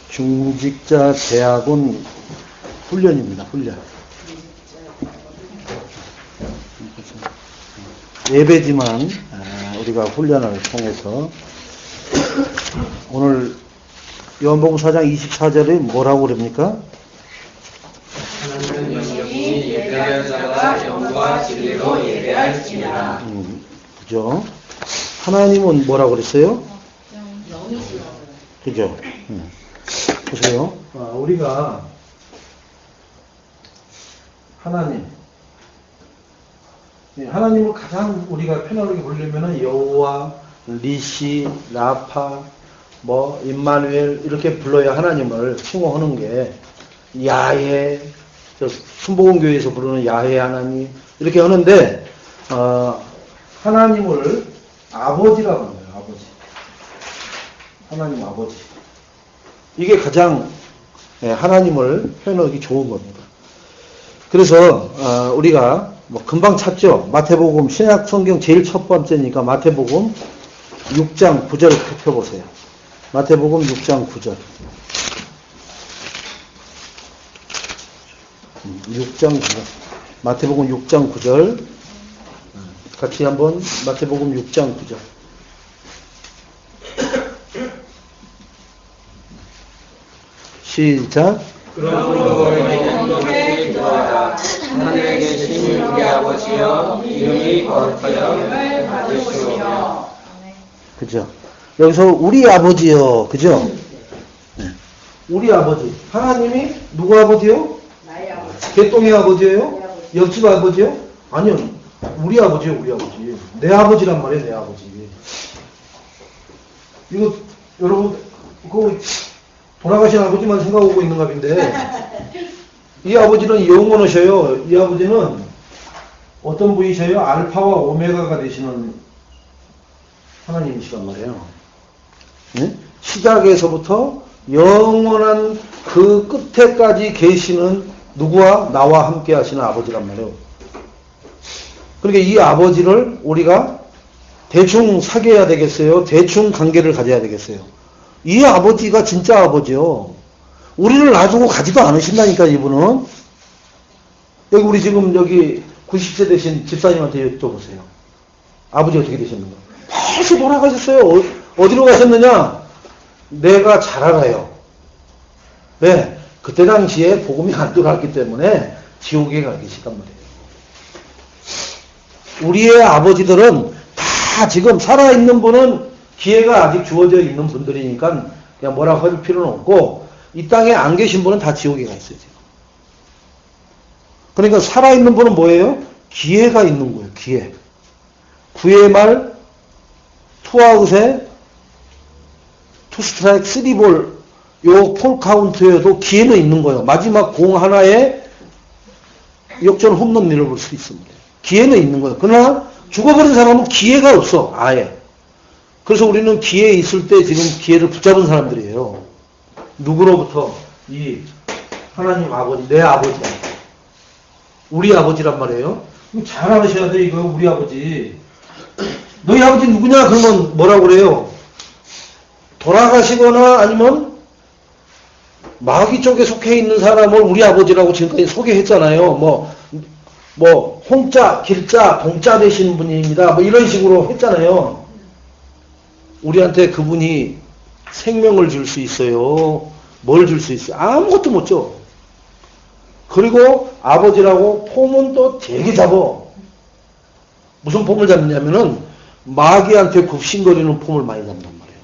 중직자 대학원 훈련입니다. 훈련. 예배지만 우리가 훈련을 통해서 오늘 요한복음 4장 24절에 뭐라고 그럽니까? 하나님은 영이 예배할 자가 영과 진리로 예배할지니라. 그죠? 하나님은 뭐라고 그랬어요? 영이시라. 그죠? 보세요. 우리가 하나님을 가장 우리가 편안하게 부르려면은 여호와, 리시, 라파, 임마누엘 이렇게 불러야 하나님을 칭호하는 게 야훼, 순복음교회에서 부르는 야훼 하나님 이렇게 하는데 하나님을 아버지라고 하는 거예요. 아버지. 하나님 아버지. 이게 가장 하나님을 표현하기 좋은 겁니다. 그래서 우리가 금방 찾죠. 마태복음 신약 성경 제일 첫 번째니까 마태복음 6장 9절 펴보세요. 마태복음 6장 9절. 6장 9절. 마태복음 6장 9절. 같이 한번 마태복음 6장 9절. 시작. 그러므로 너희는 이렇게 기도하라. 하늘에 계신 우리 아버지여, 이름이 거룩하여 받으시오며. 그죠? 여기서 우리 아버지요. 그죠? 네. 우리 아버지. 하나님이 누구 아버지요? 나의 아버지. 개똥의 아버지예요? 옆집 아버지요? 아니요. 우리 아버지요, 우리 아버지. 내 아버지란 말이에요, 내 아버지. 이거 여러분 그 돌아가신 아버지만 생각하고 있는 값인데 이 아버지는 영원하셔요. 이 아버지는 어떤 분이셔요? 알파와 오메가가 되시는 하나님이시란 말이에요. 네? 시작에서부터 영원한 그 끝에까지 계시는 누구와 나와 함께 하시는 아버지란 말이에요. 그러니까 이 아버지를 우리가 대충 사귀어야 되겠어요? 대충 관계를 가져야 되겠어요? 이 아버지가 진짜 아버지요. 우리를 놔두고 가지도 않으신다니까, 이분은. 여기 우리 지금 여기 90세 되신 집사님한테 여쭤보세요. 아버지 어떻게 되셨는가? 벌써 돌아가셨어요. 어디로 가셨느냐? 내가 잘 알아요. 네. 그때 당시에 복음이 안 들어갔기 때문에 지옥에 가 계시단 말이에요. 우리의 아버지들은 다 지금 살아있는 분은 기회가 아직 주어져 있는 분들이니까 그냥 뭐라고 할 필요는 없고 이 땅에 안 계신 분은 다 지옥에 가 있어요. 지금. 그러니까 살아있는 분은 뭐예요? 기회가 있는 거예요. 기회. 9회 말 투아웃에 투스트라이크 3볼 요 폴 카운트에도 기회는 있는 거예요. 마지막 공 하나에 역전 홈런 밀어볼 수 있습니다. 기회는 있는 거예요. 그러나 죽어버린 사람은 기회가 없어. 아예. 그래서 우리는 기회 있을 때 지금 기회를 붙잡은 사람들이에요. 누구로부터? 이 하나님 아버지, 내 아버지. 우리 아버지란 말이에요. 잘 알으셔야 돼, 이거, 우리 아버지. 너희 아버지 누구냐? 그러면 뭐라고 그래요? 돌아가시거나 아니면 마귀 쪽에 속해 있는 사람을 우리 아버지라고 지금까지 소개했잖아요. 홍자, 길자, 동자 되신 분입니다. 이런 식으로 했잖아요. 우리한테 그분이 생명을 줄 수 있어요. 뭘 줄 수 있어요? 아무것도 못 줘. 그리고 아버지라고 폼은 또 되게 잡어. 무슨 폼을 잡느냐면은 마귀한테 굽신거리는 폼을 많이 잡단 말이에요.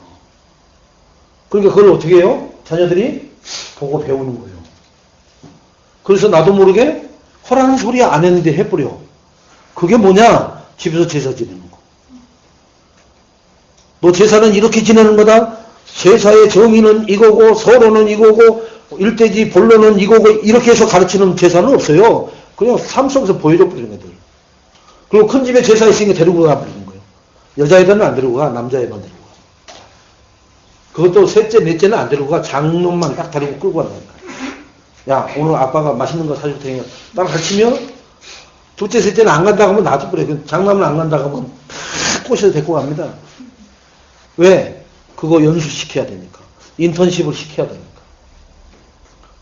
그러니까 그걸 어떻게 해요? 자녀들이 보고 배우는 거예요. 그래서 나도 모르게 허라는 소리 안 했는데 해버려. 그게 뭐냐? 집에서 제사 지내는 거. 너 제사는 이렇게 지내는 거다. 제사의 정의는 이거고 서로는 이거고 일대지 본론은 이거고 이렇게 해서 가르치는 제사는 없어요. 그냥 삶 속에서 보여줘 버리는 애들. 그리고 큰 집에 제사 있으니까 데리고 가버리는 거예요. 여자애들은 안 데리고 가. 남자애만 데리고 가. 그것도 셋째 넷째는 안 데리고 가. 장놈만 딱 데리고 끌고 간다니까. 야, 오늘 아빠가 맛있는 거 사줄 테니까 딱 가르치면 둘째 셋째는 안 간다고 하면 놔둬버려요. 장남은 안 간다고 하면 다 꼬셔서 데리고 갑니다. 왜? 그거 연수시켜야 되니까. 인턴십을 시켜야 되니까.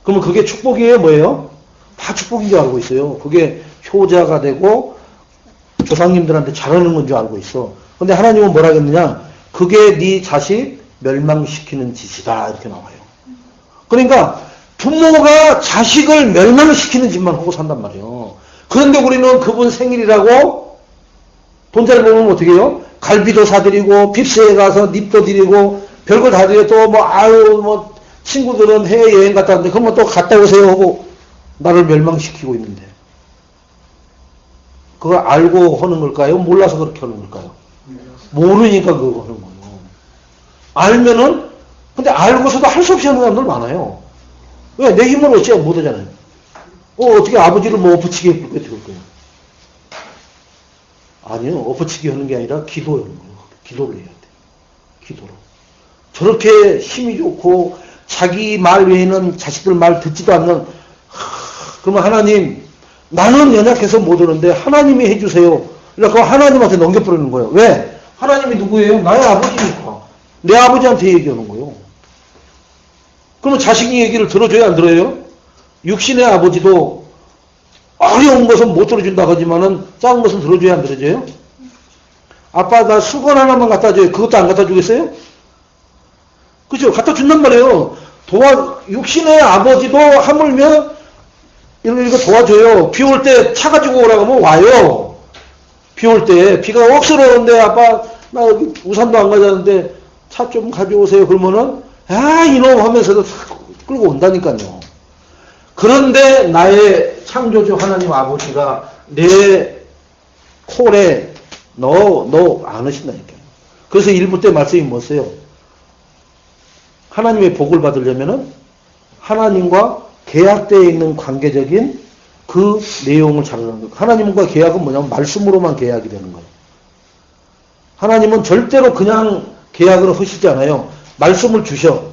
그러면 그게 축복이에요? 뭐예요? 다 축복인 줄 알고 있어요. 그게 효자가 되고 조상님들한테 잘하는 건 줄 알고 있어. 근데 하나님은 뭐라 했느냐? 그게 네 자식 멸망시키는 짓이다. 이렇게 나와요. 그러니까 부모가 자식을 멸망시키는 짓만 하고 산단 말이에요. 그런데 우리는 그분 생일이라고 돈 잘 벌면 어떻게 해요? 갈비도 사드리고 빕스에 가서 립도 드리고 별거 다 드려. 또 뭐 아유 뭐 친구들은 해외여행 갔다 왔는데 그러면 또 갔다 오세요 하고 나를 멸망시키고 있는데 그거 알고 하는 걸까요? 몰라서 그렇게 하는 걸까요? 모르니까 그거 하는 거예요. 알면은 근데 알고서도 할 수 없이 하는 사람들 많아요. 왜? 내 힘으로 어찌 못하잖아요. 어떻게 아버지를 뭐 엎어치기 해볼 거예요? 아니요. 엎어치기 하는 게 아니라 기도하는 거예요. 기도를 해야 돼. 기도로. 저렇게 힘이 좋고 자기 말 외에는 자식들 말 듣지도 않는 그러면 하나님 나는 연약해서 못 오는데 하나님이 해주세요. 그러니까 하나님한테 넘겨버리는 거예요. 왜? 하나님이 누구예요? 나의 아버지니까. 내 아버지한테 얘기하는 거예요. 그러면 자식이 얘기를 들어줘야 안 들어요? 육신의 아버지도 어려운 것은 못 들어준다 하지만은 작은 것은 들어줘야 안 들어줘요? 아빠 나 수건 하나만 갖다 줘요. 그것도 안 갖다 주겠어요? 그죠? 갖다 준단 말이에요. 육신의 아버지도 하물며 이거 도와줘요. 비 올 때 차 가지고 오라고 하면 와요. 비 올 때 비가 억스러운데 아빠 나 여기 우산도 안 가져왔는데 차 좀 가져오세요. 그러면은 이놈 하면서도 끌고 온다니까요. 그런데 나의 창조주 하나님 아버지가 내 콜에 너 안 하신다니까요. 그래서 일부 때 말씀이 뭐였어요? 하나님의 복을 받으려면은 하나님과 계약되어 있는 관계적인 그 내용을 잘 하는 거예요. 하나님과 계약은 뭐냐면 말씀으로만 계약이 되는 거예요. 하나님은 절대로 그냥 계약을 하시지 않아요. 말씀을 주셔.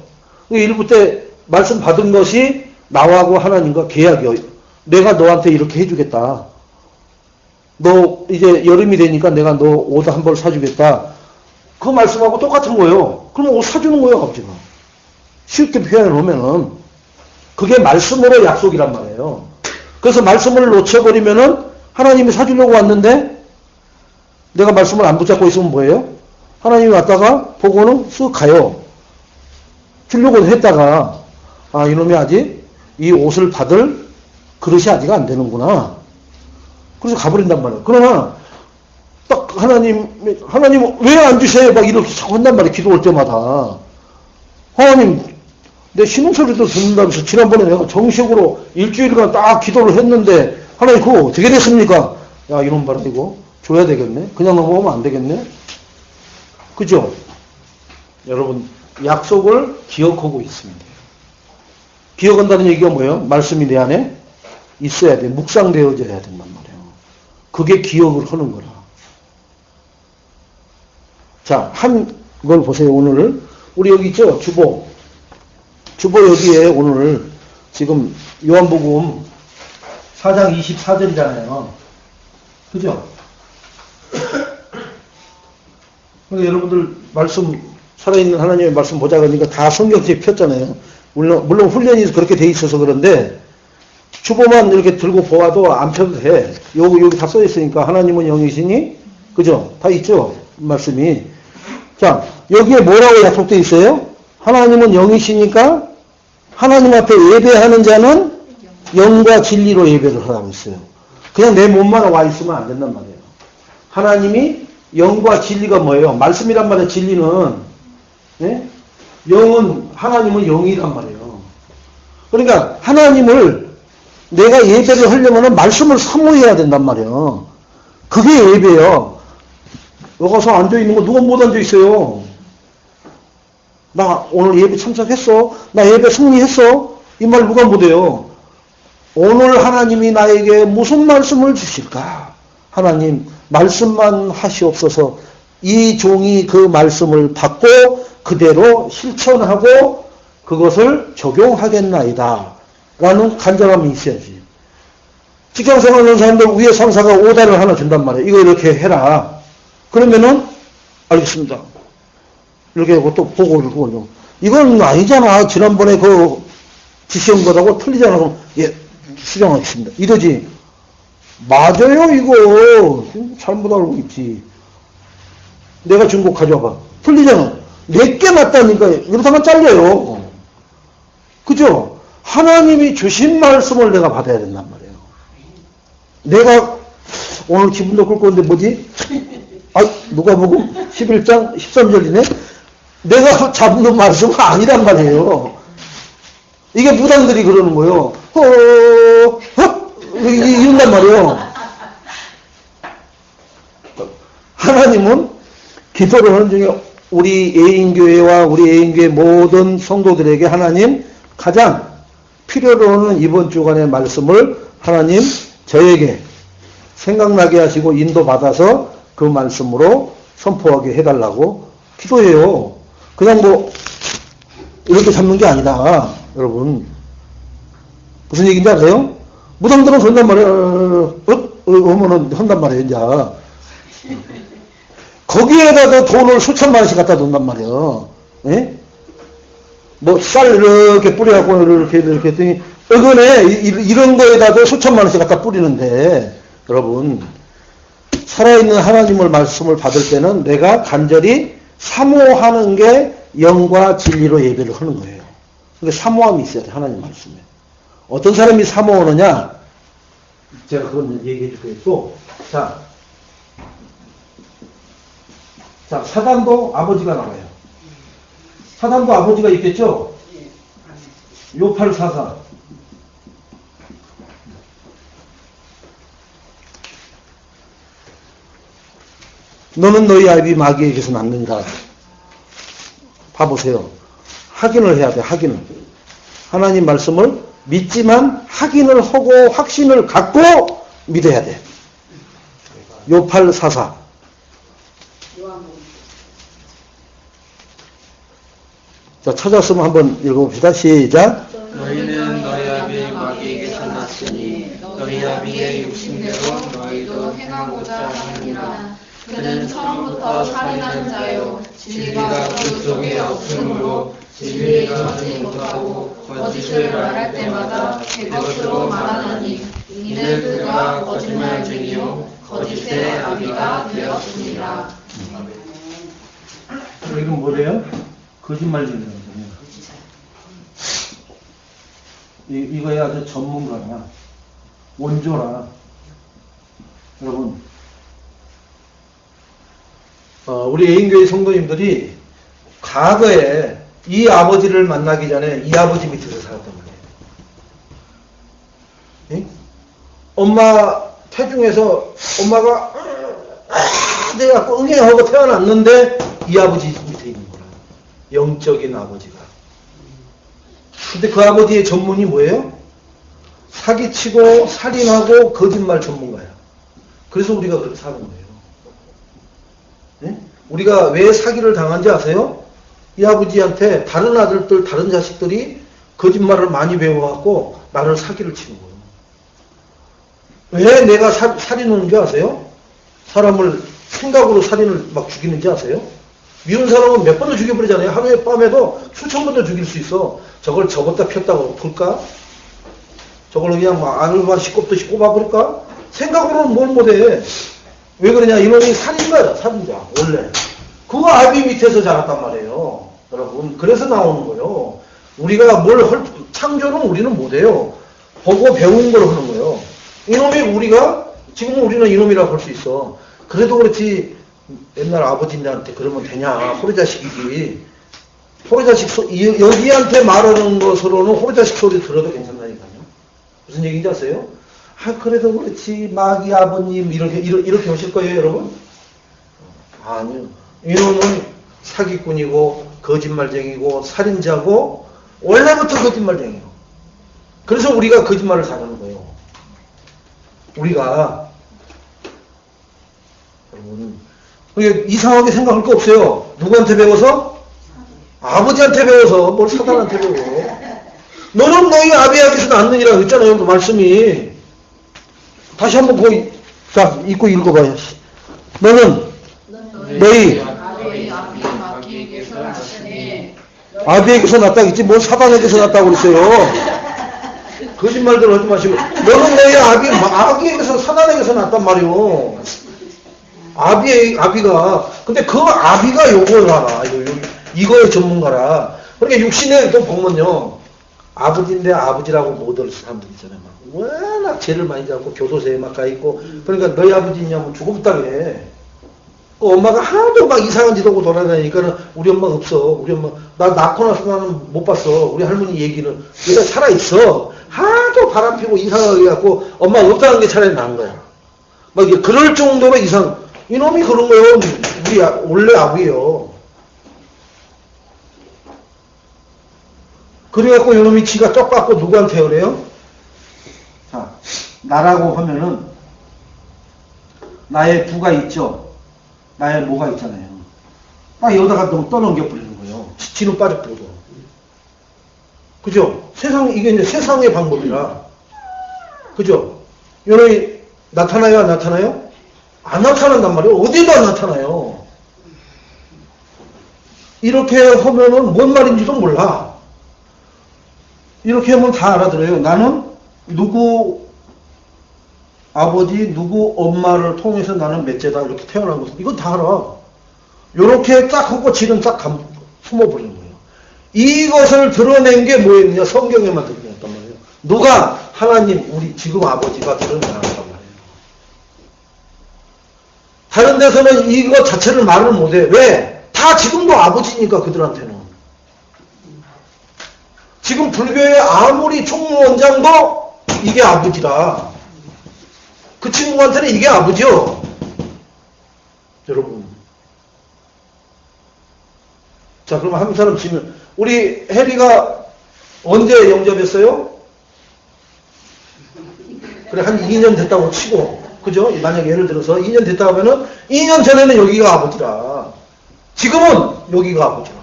일부 때 말씀 받은 것이 나하고 하나님과 계약이에요. 내가 너한테 이렇게 해주겠다. 너 이제 여름이 되니까 내가 너 옷 한 벌 사주겠다. 그 말씀하고 똑같은 거예요. 그러면 옷 사주는 거예요, 아버지가. 쉽게 표현을 하면은 그게 말씀으로 약속이란 말이에요. 그래서 말씀을 놓쳐버리면은 하나님이 사주려고 왔는데 내가 말씀을 안 붙잡고 있으면 뭐예요? 하나님이 왔다가 보고는 쓱 가요. 주려고 했다가 이놈이 아직 이 옷을 받을 그릇이 아직 안 되는구나. 그래서 가버린단 말이에요. 그러나 딱 하나님 왜 안 주세요? 막 이렇게 자꾸 한단 말이에요. 기도할 때마다. 하나님 내 신음소리도 듣는다면서 지난번에 내가 정식으로 일주일간 딱 기도를 했는데 하나님 그거 어떻게 됐습니까? 야 이놈 봐라 이거 줘야 되겠네. 그냥 넘어가면 안 되겠네. 그죠? 여러분 약속을 기억하고 있습니다. 기억한다는 얘기가 뭐예요? 말씀이 내 안에 있어야 돼. 묵상되어져야 된단 말이에요. 그게 기억을 하는 거라. 자, 한 걸 보세요. 오늘 우리 여기 있죠? 주보 여기에 오늘 지금 요한복음 4장 24절이잖아요. 그죠? 그러니까 여러분들 말씀 살아있는 하나님의 말씀 보자 그러니까 다 성경책 폈잖아요. 물론 훈련이 그렇게 돼 있어서 그런데 주보만 이렇게 들고 보아도 안 펴도 돼. 여기 다 써 있으니까 하나님은 영이시니 그죠? 다 있죠? 말씀이. 자, 여기에 뭐라고 약속되어 있어요? 하나님은 영이시니까 하나님 앞에 예배하는 자는 영과 진리로 예배를 하라고 있어요. 그냥 내 몸만 와 있으면 안 된단 말이에요. 하나님이 영과 진리가 뭐예요? 말씀이란 말이에요. 진리는 예? 하나님은 영이란 말이에요. 그러니까 하나님을 내가 예배를 하려면 말씀을 사모해야 된단 말이에요. 그게 예배예요. 여기 가서 앉아있는 거 누가 못 앉아있어요? 나 오늘 예배 참석했어? 나 예배 승리했어? 이 말 누가 못해요? 오늘 하나님이 나에게 무슨 말씀을 주실까? 하나님 말씀만 하시옵소서. 이 종이 그 말씀을 받고 그대로 실천하고 그것을 적용하겠나이다 라는 간절함이 있어야지. 직장생활 하는 사람들 위에 상사가 오다를 하나 준단 말이에요. 이거 이렇게 해라. 그러면은 알겠습니다. 이렇게 하고 또 보고를 하고 이건 아니잖아. 지난번에 그 지시한 거라고 틀리잖아. 그럼 예, 수정하겠습니다. 이러지. 맞아요, 이거. 잘못 알고 있지. 내가 준 거 가져와봐. 틀리잖아. 내게 맞다니까. 이러다가 잘려요. 그죠? 하나님이 주신 말씀을 내가 받아야 된단 말이에요. 내가 오늘 기분도 꿀 건데 뭐지? 아, 누가복음 11장 13절이네? 내가 잡는 말씀은 아니란 말이에요. 이게 무당들이 그러는 거예요. 이런단 말이에요. 하나님은 기도를 하는 중에 우리 애인교회와 우리 애인교회 모든 성도들에게 하나님 가장 필요로 하는 이번 주간의 말씀을 하나님 저에게 생각나게 하시고 인도받아서 그 말씀으로 선포하게 해달라고 기도해요. 그냥 뭐 이렇게 잡는 게 아니다. 여러분 무슨 얘기인지 알아요? 무당들은 그런단 말이에요. 어머는 한단 말이에요. 이제 거기에다가 돈을 수천만 원씩 갖다 놓는단 말이에요. 예? 뭐 쌀 이렇게 뿌려갖고 이렇게 했더니 은근에 이런 거에다도 수천만 원씩 갖다 뿌리는데 여러분 살아있는 하나님을 말씀을 받을 때는 내가 간절히 사모하는 게 영과 진리로 예배를 하는 거예요. 그러니까 사모함이 있어야 돼. 하나님 말씀에. 어떤 사람이 사모하느냐? 제가 그건 얘기해 줄 거예요. 또 자, 사단도 아버지가 나와요. 사단도 아버지가 있겠죠? 요844. 너는 너희 아비 마귀에게서 났는가? 봐보세요. 확인을 해야 돼. 확인을. 하나님 말씀을 믿지만 확인을 하고 확신을 갖고 믿어야 돼. 요844. 자, 찾았으면 한번 읽어봅시다. 시작. 너희는 너희 아비 마귀에게서 났으니 너희 아비의 육신대로 너희도 행하고자 하느니라. 그는 처음부터 살인하는 자요 진리가 그 속에 없으므로 진리에 서지 못하고 거짓을 말할 때마다 그것으로 말하느니 이는 그가 거짓말쟁이요 거짓의 아비가 되었습니다. 이건 뭐래요? 거짓말쟁이라는 거예요. 이거에 아주 전문가야. 원조라. 여러분, 우리 애인교회 성도님들이 과거에 이 아버지를 만나기 전에 이 아버지 밑에서 살았단 말이에요. 예? 엄마 태중에서 엄마가 내가 응애하고 태어났는데 이 아버지 밑에 있는 거라. 영적인 아버지가. 근데 그 아버지의 전문이 뭐예요? 사기치고 살인하고 거짓말 전문가야. 그래서 우리가 그렇게 사는 거예요. 네? 우리가 왜 사기를 당한지 아세요? 이 아버지한테 다른 아들들, 다른 자식들이 거짓말을 많이 배워갖고 나를 사기를 치는 거예요. 왜 내가 살인하는 줄 아세요? 사람을 생각으로 살인을 막 죽이는지 아세요? 미운 사람은 몇 번을 죽여버리잖아요. 하루에 밤에도 수천 번도 죽일 수 있어. 저걸 접었다 폈다고 볼까? 저걸 그냥 막 아늘바시 꼽듯이 꼽아버릴까? 생각으로는 뭘 못해. 왜 그러냐? 이놈이 살인자야, 살인자. 원래. 그 아비 밑에서 자랐단 말이에요. 여러분. 그래서 나오는 거예요. 우리가 창조는 우리는 못해요. 보고 배운 걸 하는 거예요. 이놈이 지금은 우리는 이놈이라고 할 수 있어. 그래도 그렇지, 옛날 아버지한테 그러면 되냐. 호리자식이지. 호리자식 여기한테 말하는 것으로는 호리자식 소리 들어도 괜찮다니까요. 무슨 얘기인지 아세요? 그래도 그렇지, 마귀 아버님, 이렇게 하실 거예요, 여러분? 아니요. 이놈은 사기꾼이고, 거짓말쟁이고, 살인자고, 원래부터 거짓말쟁이에요. 그래서 우리가 거짓말을 잘하는 거예요. 우리가, 여러분, 이상하게 생각할 거 없어요. 누구한테 배워서? 아버지한테 배워서, 뭘 사단한테 배워. 너는 너희 아비에게서 낳느니라 그랬잖아요, 그 말씀이. 다시 한번 거기, 자, 읽고 읽어봐요. 너는 너희 아비에게서 낳았다 했지, 뭘 사단에게서 낳았다고 그랬어요. 거짓말들 하지 마시고. 너는 너희 아비에게서, 사단에게서 났단 말이오. 아비가. 근데 그 아비가 요걸 알아. 이거의 전문가라. 그러니까 육신에 또 보면요. 아버지인데 아버지라고 못 들 사람들 있잖아요. 막 워낙 죄를 많이 잡고 교도소에 막 가 있고. 그러니까 너희 아버지 있냐면 죽었다 그래. 그 엄마가 하도 막 이상한 짓 하고 돌아다니니까는 우리 엄마 없어. 우리 엄마 나 낳고 나서 나는 못 봤어. 우리 할머니 얘기는 얘가 살아 있어. 하도 바람 피고 이상하게 갖고 엄마 없다는 게 차라리 나은 거야. 막 그럴 정도로 이상. 이놈이 그런 거예요. 우리 원래 아부예요. 그래갖고 이놈이 지가 쩍갖고 누구한테 그래요? 자, 나라고 하면은 나의 부가 있죠. 나의 뭐가 있잖아요. 딱 여기다가 너무 떠넘겨 버리는 거예요. 지는 빠져버리고. 그죠? 이게 이제 세상의 방법이라. 그죠? 이놈이 나타나요? 안 나타나요? 안 나타난단 말이에요. 어디도 안 나타나요. 이렇게 하면은 뭔 말인지도 몰라. 이렇게 하면 다 알아들어요. 나는 누구 아버지, 누구 엄마를 통해서 나는 맺제다. 이렇게 태어난 것은. 이건 다 알아. 요렇게 딱 하고 지는 딱 숨어버리는 거예요. 이것을 드러낸 게 뭐였냐? 성경에만 드러냈단 말이에요. 누가? 하나님, 우리 지금 아버지가 드러내놨단 말이에요. 다른 데서는 이거 자체를 말을 못해. 왜? 다 지금도 아버지니까 그들한테는. 지금 불교의 아무리 총무원장도 이게 아버지라. 그 친구한테는 이게 아버지요. 여러분. 자, 그러면 한 사람 치면 우리 혜리가 언제 영접했어요? 그래, 한 2년 됐다고 치고. 그죠? 만약에 예를 들어서 2년 됐다 하면은 2년 전에는 여기가 아버지라. 지금은 여기가 아버지라.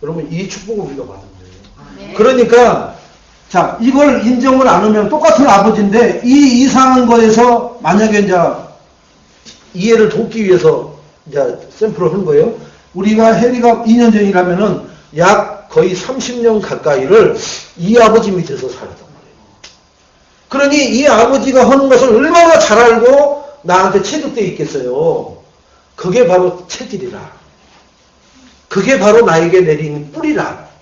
여러분, 이 축복을 우리가 받은 거예요. 그러니까 자, 이걸 인정을 안 하면 똑같은 아버지인데 이 이상한 거에서 만약에 이제 이해를 돕기 위해서 이제 샘플을 한 거예요. 우리가 혜리가 2년 전이라면은 약 거의 30년 가까이를 이 아버지 밑에서 살았단 말이에요. 그러니 이 아버지가 하는 것을 얼마나 잘 알고 나한테 체득되어 있겠어요. 그게 바로 체질이라. 그게 바로 나에게 내린 뿌리라.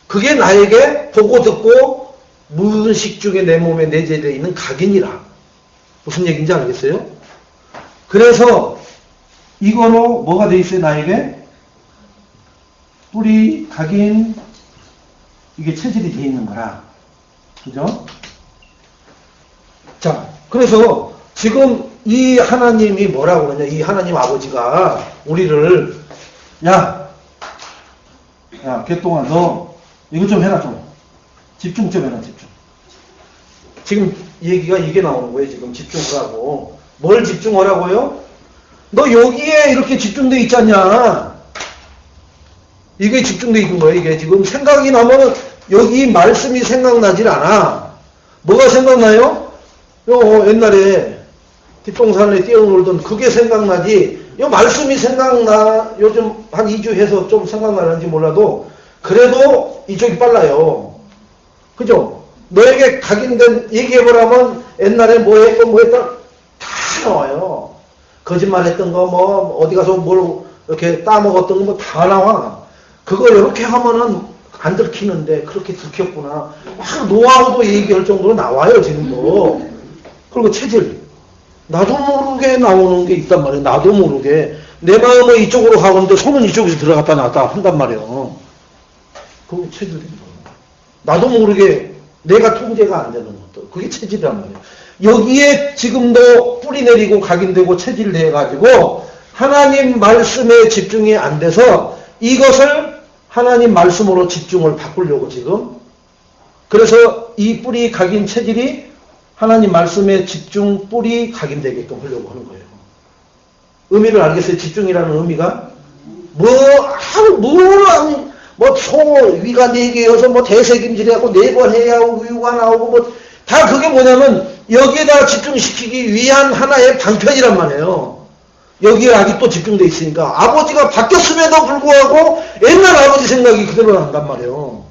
그게 나에게 보고 듣고 무의식 중에 내 몸에 내재되어 있는 각인이라. 무슨 얘기인지 알겠어요? 그래서 이거로 뭐가 되어 있어요? 나에게 뿌리, 각인, 이게 체질이 되어 있는 거라. 그죠? 자, 그래서 지금 이 하나님이 뭐라고 그러냐? 이 하나님 아버지가 우리를 야, 개똥아, 너 이거 좀 해라, 좀. 집중 좀 해라, 집중. 지금 얘기가 이게 나오는 거예요, 지금. 집중을 하고. 뭘 집중하라고요? 너 여기에 이렇게 집중돼 있지 않냐? 이게 집중돼 있는 거예요, 이게. 지금 생각이 나면 여기 말씀이 생각나질 않아. 뭐가 생각나요? 옛날에 뒷동산에 뛰어놀던 그게 생각나지. 요 말씀이 생각나. 요즘 한 2주 해서 좀 생각나는지 몰라도 그래도 이쪽이 빨라요. 그죠? 너에게 각인된 얘기해보라면 옛날에 뭐 했던 뭐 했던 다 나와요. 거짓말 했던 거 뭐 어디 가서 뭘 이렇게 따먹었던 거 뭐 다 나와. 그거 이렇게 하면은 안 들키는데 그렇게 들켰구나. 막 노하우도 얘기할 정도로 나와요, 지금도. 그리고 체질. 나도 모르게 나오는 게 있단 말이에요. 나도 모르게. 내 마음은 이쪽으로 가는데 손은 이쪽에서 들어갔다 나왔다 한단 말이에요. 그게 체질입니다. 나도 모르게 내가 통제가 안 되는 것도. 그게 체질이란 말이에요. 여기에 지금도 뿌리 내리고 각인되고 체질돼가지고 하나님 말씀에 집중이 안 돼서 이것을 하나님 말씀으로 집중을 바꾸려고 지금. 그래서 이 뿌리 각인 체질이 하나님 말씀에 집중 뿌리 각인되게끔 하려고 하는 거예요. 의미를 알겠어요? 집중이라는 의미가? 위가 4개여서 뭐 대세김질하고 4번 해야 하고 위가 나오고 뭐 다 그게 뭐냐면 여기에다 집중시키기 위한 하나의 방편이란 말이에요. 여기에 아직도 집중돼 있으니까 아버지가 바뀌었음에도 불구하고 옛날 아버지 생각이 그대로 난단 말이에요.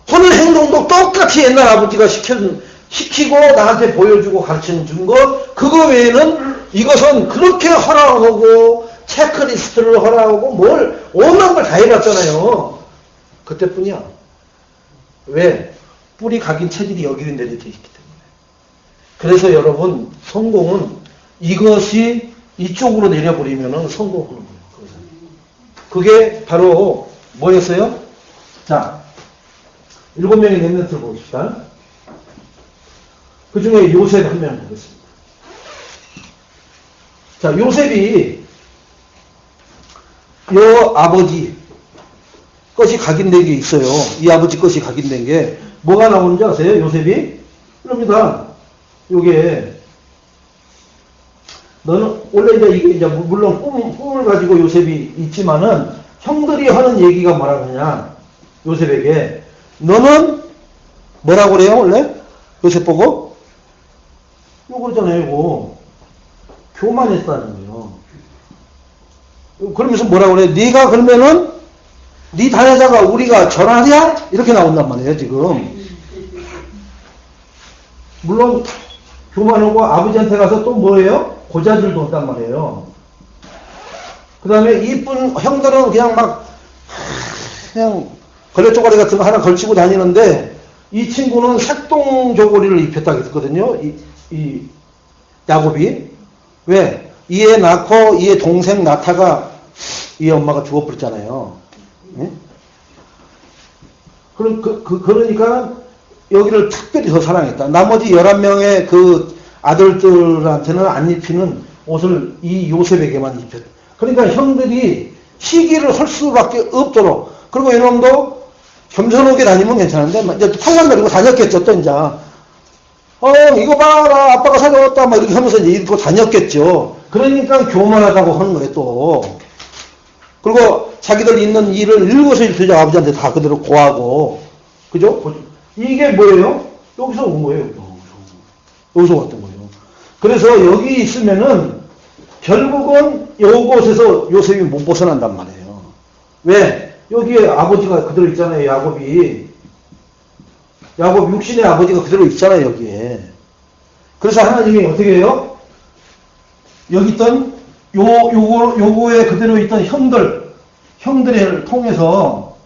하는 행동도 똑같이 옛날 아버지가 시키고 나한테 보여주고 가르쳐 준 것, 그거 외에는 이것은 그렇게 하라고 체크리스트를 하라고 뭘 온갖 걸 다 해봤잖아요. 그때뿐이야. 왜? 뿌리 각인 체질이 여기 내려 있기 때문에. 그래서 여러분 성공은 이것이 이쪽으로 내려버리면은 성공하는 거예요. 그게 바로 뭐였어요? 자, 7명의 렘넌트를 보십시다. 그 중에 요셉 한 명 보겠습니다. 자, 요셉이 요 아버지 것이 각인된 게 있어요. 이 아버지 것이 각인된 게 뭐가 나오는지 아세요? 요셉이? 그럽니다. 요게 너는 원래 이게 물론 꿈을 가지고 요셉이 있지만은 형들이 하는 얘기가 뭐라 그러냐? 요셉에게 너는 뭐라고 그래요? 원래 요셉 보고 요거 그러잖아요. 이거 교만했다는 거예요. 그러면서 뭐라고 그래? 네가 그러면은 네 다녀다가 우리가 절하냐? 이렇게 나온단 말이에요. 지금 물론 교만하고 아버지한테 가서 또 뭐예요? 고자질도 한단 말이에요. 그 다음에 이쁜 형들은 그냥 걸레 쪼가리 같은 거 하나 걸치고 다니는데 이 친구는 색동 저고리를 입혔다 했거든요. 이 야곱이. 왜? 이애 낳고 이애 동생 낳다가 이 엄마가 죽어버렸잖아요. 네? 그러니까 여기를 특별히 더 사랑했다. 나머지 11명의 그 아들들한테는 안 입히는 옷을 이 요셉에게만 입혔다. 그러니까 형들이 시기를 할 수밖에 없도록. 그리고 이놈도 겸손하게 다니면 괜찮은데 이제 팔랑 거리고 다녔겠죠. 또 이제 이거 봐라 아빠가 사줘왔다 막 이렇게 하면서 입고 다녔겠죠. 그러니까 교만하다고 하는 거예요. 또 그리고 자기들 있는 일을 일거수일투족 아버지한테 다 그대로 고하고, 그죠? 이게 뭐예요? 여기서 온 거예요. 여기서 왔던 거예요. 그래서 여기 있으면은 결국은 이곳에서 요셉이 못 벗어난단 말이에요. 왜? 여기에 아버지가 그대로 있잖아요. 야곱 육신의 아버지가 그대로 있잖아요. 여기에. 그래서 하나님이 어떻게 해요? 여기 있던 요거에 그대로 있던 형들을 통해서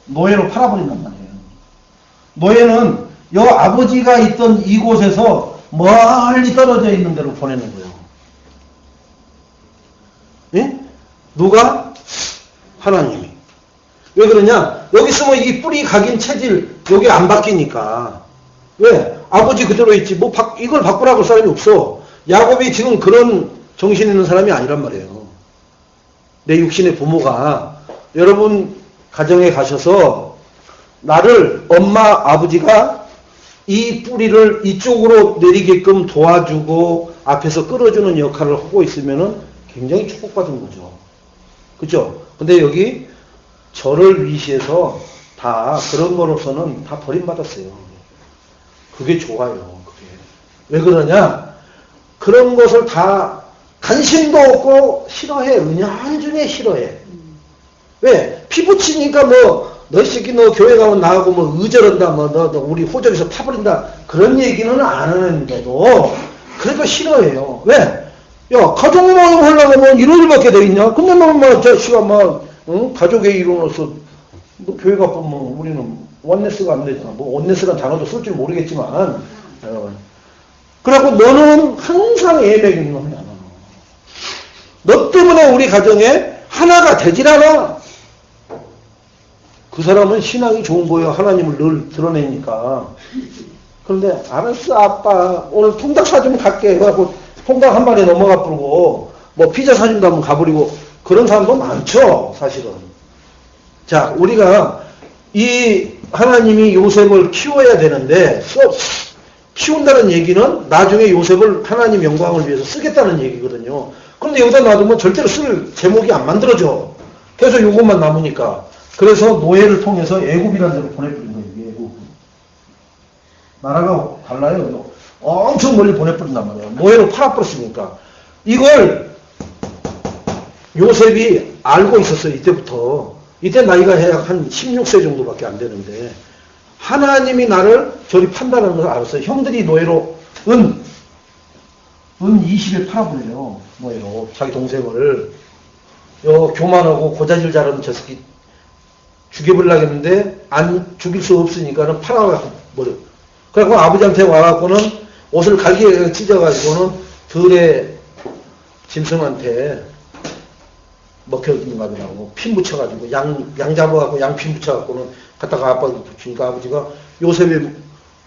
노예로 팔아버린단 말이에요. 노예는 요 아버지가 있던 이곳에서 멀리 떨어져 있는 데로 보내는 거예요. 예? 누가? 하나님이. 왜 그러냐? 여기 있으면 이 뿌리 각인 체질 여기 안 바뀌니까. 왜? 아버지 그대로 있지. 이걸 바꾸라고 할 사람이 없어. 야곱이 지금 그런 정신 있는 사람이 아니란 말이에요. 내 육신의 부모가 여러분 가정에 가셔서 나를 엄마 아버지가 이 뿌리를 이쪽으로 내리게끔 도와주고 앞에서 끌어주는 역할을 하고 있으면은 굉장히 축복받은 거죠. 그죠? 근데 여기 저를 위시해서 다 그런 거로서는 다 버림받았어요. 그게 좋아요. 그게. 왜 그러냐? 그런 것을 다 관심도 없고 싫어해. 은연중에 싫어해. 왜? 피부치니까 너 새끼 너 교회 가면 나하고 의절한다. 너 우리 호적에서 타버린다. 그런 얘기는 안 하는데도 그러니까 싫어해요. 왜? 야, 가족모임 하려면 이런 일밖에 돼 있냐? 근데 자식아 가족의 일원으로서 교회 가면 우리는 원네스가 안 되잖아. 원네스란 단어도 쓸 줄 모르겠지만 그래갖고 너는 항상 애매인 놈이야. 너 때문에 우리 가정에 하나가 되질 않아. 그 사람은 신앙이 좋은 거예요. 하나님을 늘 드러내니까. 그런데 알았어 아빠 오늘 통닭 사주면 갈게 해갖고 통닭 한 마리 넘어가 버리고 피자 사준다 하면 가버리고 그런 사람도 많죠. 사실은. 자, 우리가 이 하나님이 요셉을 키워야 되는데 키운다는 얘기는 나중에 요셉을 하나님 영광을 위해서 쓰겠다는 얘기거든요. 그런데 여기다 놔두면 절대로 쓸 제목이 안 만들어져. 그래서 요것만 남으니까. 그래서 노예를 통해서 애굽이라는 데로 보내버린 거예요. 애굽. 나라가 달라요. 엄청 멀리 보내버린단 말이에요. 노예로 팔아버렸으니까. 이걸 요셉이 알고 있었어요. 이때부터. 이때 나이가 약 한 16세 정도밖에 안 되는데 하나님이 나를 저리 판단하는 걸 알았어요. 형들이 노예로 은 20에 팔아버려요. 노예로 자기 동생을 교만하고 고자질 잘하는 저 새끼 죽여버리려고 했는데 안 죽일 수 없으니까는 팔아버려. 그래갖고 아버지한테 와갖고는 옷을 갈기에 찢어가지고는 들에 짐승한테 먹혀진가 보더라고. 피 묻혀가지고 양 잡아갖고 양 피 묻혀갖고는 갖다가 아빠한테 붙이니까 아버지가 요셉의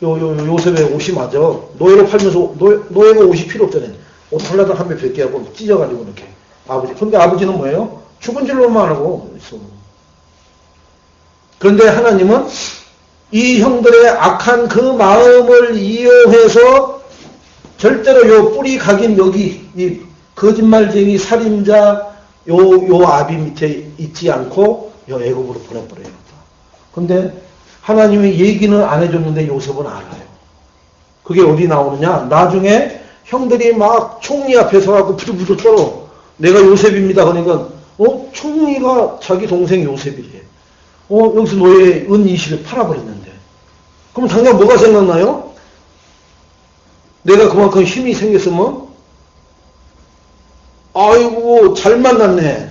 옷이 맞아. 노예로 팔면서 노예가 옷이 필요 없잖아요. 옷 털라당 한 배 벗겨갖고 찢어가지고 이렇게 아버지. 근데 아버지는 뭐예요? 죽은 줄로만 하고 있어. 그런데 하나님은 이 형들의 악한 그 마음을 이용해서 절대로 요 뿌리 각인 여기 이 거짓말쟁이 살인자 요 아비 밑에 있지 않고 요 애굽으로 보내버려요. 근데 하나님이 얘기는 안 해줬는데 요셉은 알아요. 그게 어디 나오느냐? 나중에 형들이 막 총리 앞에 서갖고 부들부들 떨어. 내가 요셉입니다. 그러니까 총리가 자기 동생 요셉이래. 여기서 노예 은 20에 팔아버렸는데. 그럼 당장 뭐가 생각나요? 내가 그만큼 힘이 생겼으면 아이고 잘 만났네.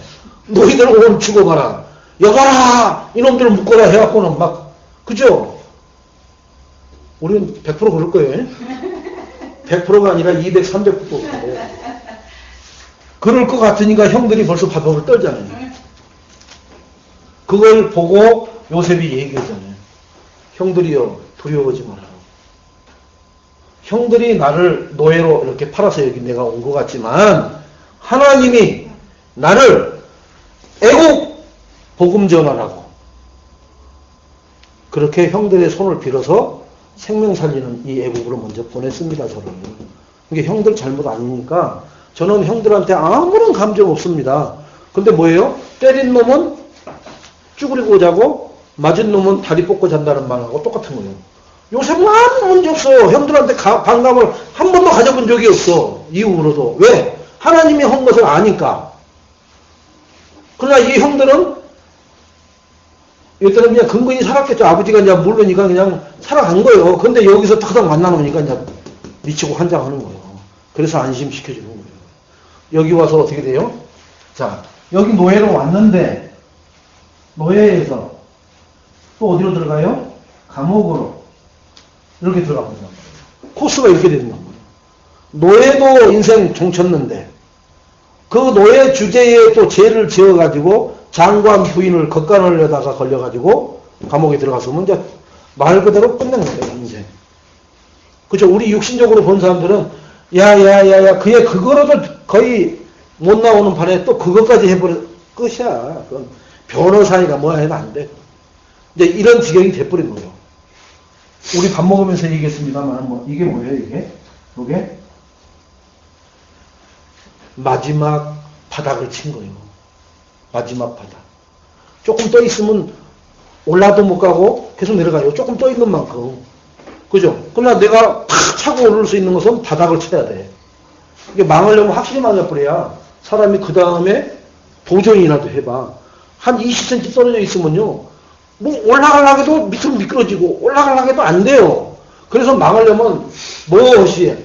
너희들 오늘 죽어봐라. 여봐라 이놈들을 묶어라 해갖고는 막 그죠? 우리는 100% 그럴 거예요. 100%가 아니라 200, 300%. 그럴 것 같으니까 형들이 벌써 발버둥을 떨잖아요. 그걸 보고 요셉이 얘기하잖아요. 형들이요 두려워하지 마라. 형들이 나를 노예로 이렇게 팔아서 여기 내가 온 것 같지만 하나님이 나를 애국 복음 전하라고 그렇게 형들의 손을 빌어서 생명 살리는 이 애국으로 먼저 보냈습니다. 저를. 이게 형들 잘못 아니니까 저는 형들한테 아무런 감정 없습니다. 근데 뭐예요? 때린 놈은 쭈그리고 자고 맞은 놈은 다리 뻗고 잔다는 말하고 똑같은 거예요. 요셉은 아무 문제 없어. 형들한테 반감을 한 번도 가져본 적이 없어. 이후로도. 왜? 하나님이 한 것을 아니까. 그러나 이 형들은 이때는 그냥 근근히 살았겠죠. 아버지가 이제 모르니까 그냥 살아간 거예요. 근데 여기서 탁탁 만나놓으니까 이제 미치고 환장하는 거예요. 그래서 안심시켜주는 거예요. 여기 와서 어떻게 돼요? 자, 여기 노예로 왔는데 노예에서 또 어디로 들어가요? 감옥으로 이렇게 들어가거든요. 코스가 이렇게 되는 거예요. 노예도 인생 종쳤는데 그 노예 주제에 또 죄를 지어가지고 장관 부인을 겉간하려다가 걸려가지고 감옥에 들어갔으면 이제 말 그대로 끝낸 거예요. 인생. 그죠? 우리 육신적으로 본 사람들은 야야야야 그게 그거로도 거의 못 나오는 판에 또 그것까지 해버려 끝이야. 그건 변호사니까 뭐 해도 안 돼. 이제 이런 지경이 돼버린 거예요. 우리 밥 먹으면서 얘기했습니다만 뭐 이게 뭐예요 이게? 이게 마지막 바닥을 친 거예요. 마지막 바닥. 조금 떠 있으면 올라도 못 가고 계속 내려가요. 조금 떠 있는 만큼. 그죠? 그러나 내가 탁 차고 오를 수 있는 것은 바닥을 쳐야 돼. 이게 망하려면 확실히 망해버려야 사람이 그 다음에 도전이라도 해봐. 한 20cm 떨어져 있으면요. 뭐 올라가려고 해도 밑으로 미끄러지고 올라가려고 해도 안 돼요. 그래서 망하려면 무엇이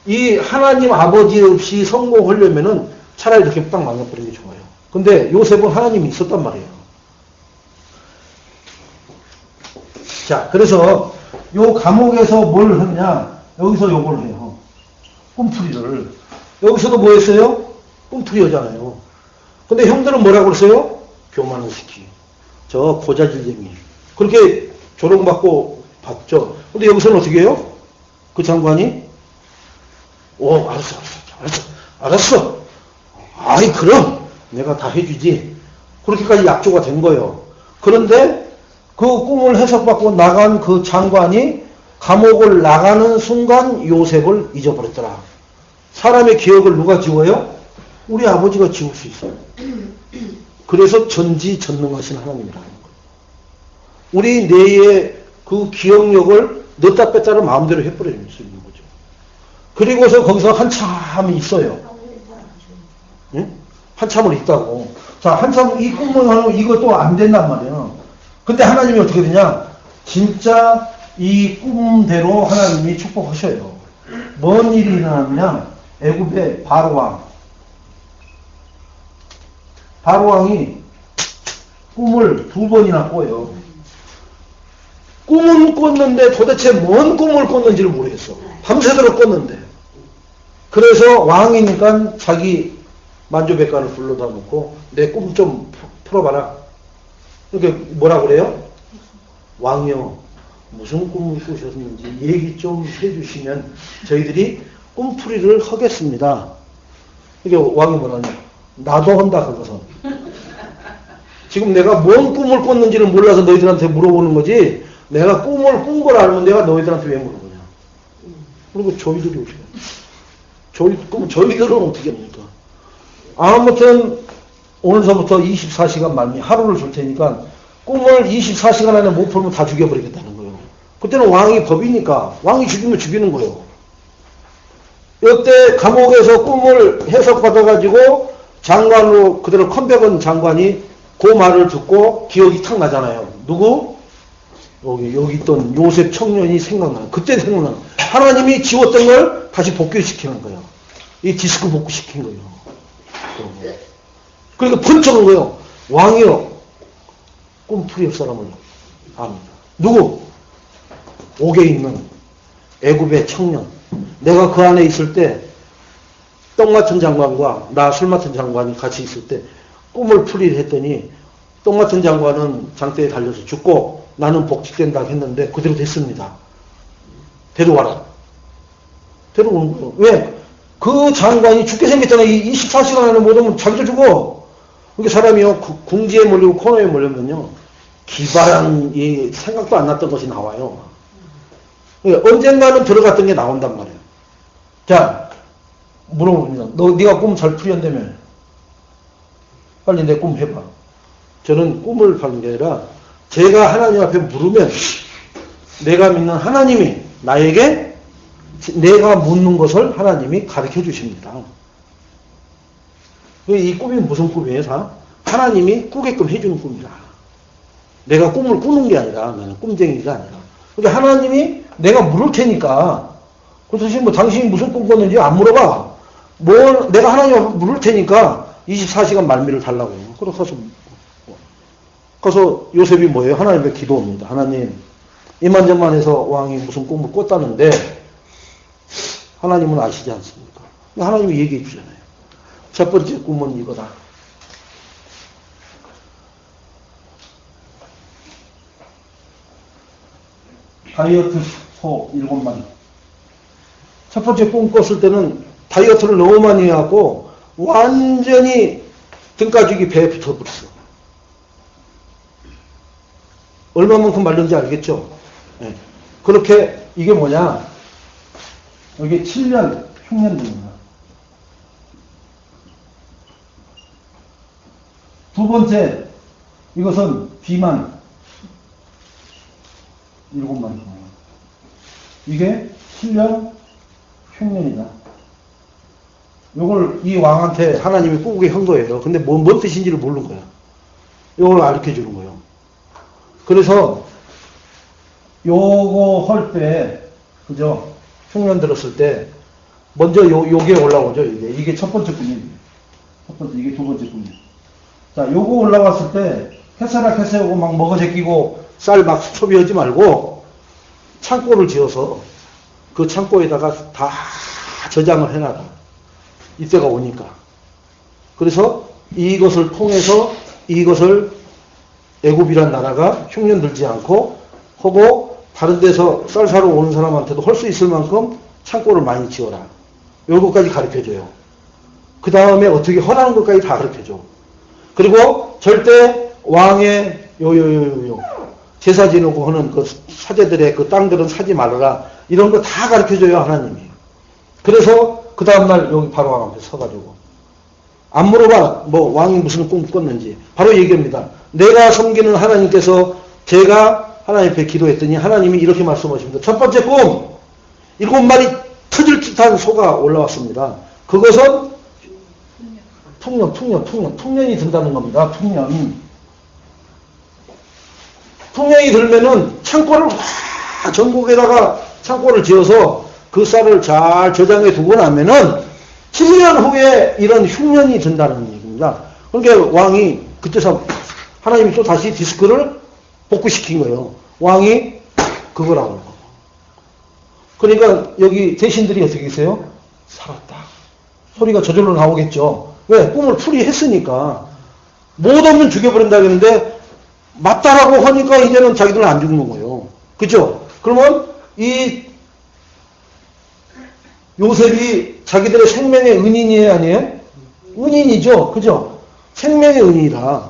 이 하나님 아버지 없이 성공하려면은 차라리 이렇게 딱 망해버리는 게 좋아요. 근데 요셉은 하나님이 있었단 말이에요. 자, 그래서 요 감옥에서 뭘 했냐? 여기서 요걸 해요. 꿈풀이를. 여기서도 뭐 했어요? 꿈풀이였잖아요. 근데 형들은 뭐라고 그랬어요? 교만한 새끼. 저 고자질쟁이. 그렇게 조롱받고 봤죠. 근데 여기서는 어떻게 해요? 그 장관이 알았어. 아이 그럼 내가 다 해주지. 그렇게까지 약조가 된 거예요. 그런데 그 꿈을 해석받고 나간 그 장관이 감옥을 나가는 순간 요셉을 잊어버렸더라. 사람의 기억을 누가 지워요? 우리 아버지가 지울 수 있어요. 그래서 전지전능하신 하나님이라는 거예요. 우리 뇌의 그 기억력을 넣다 뺐다를 마음대로 해버릴 수 있는 거죠. 그리고서 거기서 한참이 있어요. 응? 한참을 있다고. 자, 한참 이 꿈을 하는 이것도 안 된단 말이에요. 근데 하나님이 어떻게 되냐? 진짜 이 꿈대로 하나님이 축복하셔요. 뭔 일이 일어나느냐? 애굽의 바로왕. 바로왕이 꿈을 2번이나 꿔요. 꿈은 꿨는데 도대체 뭔 꿈을 꿨는지를 모르겠어. 밤새도록 꿨는데. 그래서 왕이니까 자기 만조백관을 불러다 놓고 내 꿈 좀 풀어봐라. 이렇게 뭐라 그래요? 왕이요, 무슨 꿈을 꾸셨는지 얘기 좀 해주시면 저희들이 꿈풀이를 하겠습니다. 이게 왕이 뭐라냐? 나도 한다 그것은. 지금 내가 뭔 꿈을 꿨는지를 몰라서 너희들한테 물어보는 거지, 내가 꿈을 꾼 걸 알면 내가 너희들한테 왜 물어보냐. 그리고 저희들이 어떻게 그럼 저희들은 어떻게 합니까? 아무튼 오늘서부터 24시간 말미 하루를 줄 테니까 꿈을 24시간 안에 못 풀면 다 죽여버리겠다는 거예요. 그때는 왕이 법이니까 왕이 죽이면 죽이는 거예요. 이때 감옥에서 꿈을 해석받아가지고 장관으로 그대로 컴백한 장관이 그 말을 듣고 기억이 탁 나잖아요. 누구? 여기 있던 요셉 청년이 생각나요. 그때 생각나요. 하나님이 지웠던 걸 다시 복귀시키는 거예요. 이 디스크 복구시킨 거예요. 그러니까 번쩍한 거예요. 왕이요, 꿈풀이 할 사람을 압니다. 누구? 옥에 있는 애굽의 청년. 내가 그 안에 있을 때 떡 맡은 장관과 나 술 맡은 장관이 같이 있을 때 꿈을 풀이를 했더니 떡 맡은 장관은 장대에 달려서 죽고 나는 복직된다 했는데 그대로 됐습니다. 데려와라. 데려오는 거예요. 왜? 그 장관이 죽게 생겼잖아. 24시간 안에 못 오면 자기도 죽어. 그러니까 사람이요, 궁지에 몰리고 코너에 몰리면요, 기발한 이 생각도 안 났던 것이 나와요. 그러니까 언젠가는 들어갔던 게 나온단 말이에요. 자, 물어봅니다. 네가 꿈 잘 풀이한다며. 빨리 내 꿈 해봐. 저는 꿈을 파는 게 아니라 제가 하나님 앞에 물으면 내가 믿는 하나님이 나에게 내가 묻는 것을 하나님이 가르쳐 주십니다. 이 꿈이 무슨 꿈이에요? 다? 하나님이 꾸게끔 해주는 꿈이다. 내가 꿈을 꾸는 게 아니라, 나는 꿈쟁이가 아니라. 그러니까 하나님이 내가 물을 테니까, 그래서 뭐 당신이 무슨 꿈 꿨는지 안 물어봐. 내가 하나님 앞에 물을 테니까 24시간 말미를 달라고. 그래서 가서 요셉이 뭐예요? 하나님께 기도합니다. 하나님, 이만저만해서 왕이 무슨 꿈을 꿨다는데 하나님은 아시지 않습니까? 하나님이 얘기해 주잖아요. 첫 번째 꿈은 이거다. 다이어트 소 7마리. 첫 번째 꿈 꿨을 때는 다이어트를 너무 많이 해갖고 완전히 등가죽이 배에 붙어버렸어. 얼마만큼 말른지 알겠죠? 네. 그렇게 이게 뭐냐? 여기 7년 흉년입니다. 두 번째, 이것은 비만 7마리. 이게 7년 흉년이다. 요걸 이 왕한테 하나님이 꾸게 한 거예요. 근데 뭔 뜻인지를 모르는 거야. 요걸 가르쳐 주는 거예요. 그래서 요거 할 때, 그죠? 흉년 들었을 때, 먼저 요게 올라오죠. 이게 첫 번째 꿈이에요. 첫 번째, 이게 두 번째 꿈이에요. 자, 요거 올라왔을 때, 캐세라 캐세하고 막 먹어 제끼고, 쌀 막 소비하지 말고, 창고를 지어서, 그 창고에다가 다 저장을 해놔라. 이때가 오니까. 그래서 이것을 통해서, 이것을 애굽이란 나라가 흉년 들지 않고, 하고, 다른 데서 쌀 사러 오는 사람한테도 할 수 있을 만큼 창고를 많이 지어라. 요것까지 가르쳐줘요. 그 다음에 어떻게 하라는 것까지 다 가르쳐줘. 그리고 절대 왕의 제사 지내고 하는 그 사제들의 그 땅들은 사지 말아라. 이런 거 다 가르쳐줘요, 하나님이. 그래서 그 다음날 여기 바로 왕 앞에 서가지고. 안 물어봐. 뭐 왕이 무슨 꿈 꿨는지. 바로 얘기합니다. 내가 섬기는 하나님께서 제가 하나님 앞에 기도했더니 하나님이 이렇게 말씀하십니다. 첫 번째 꿈, 7마리 터질 듯한 소가 올라왔습니다. 그것은 풍년이 든다는 겁니다. 풍년이 들면은 창고를 전국에다가 창고를 지어서 그 쌀을 잘 저장해 두고 나면은 7년 후에 이런 흉년이 든다는 얘기입니다. 그러니까 왕이 그때서 하나님이 또 다시 디스크를 복구시킨 거예요. 왕이 그거라고. 그러니까 여기 대신들이 어떻게 있어요? 살았다. 소리가 저절로 나오겠죠. 왜? 꿈을 풀이했으니까. 못 오면 죽여버린다 그랬는데 맞다라고 하니까 이제는 자기들은 안 죽는 거예요. 그죠? 그러면 이 요셉이 자기들의 생명의 은인이에요, 아니에요? 은인이죠. 그죠? 생명의 은인이라.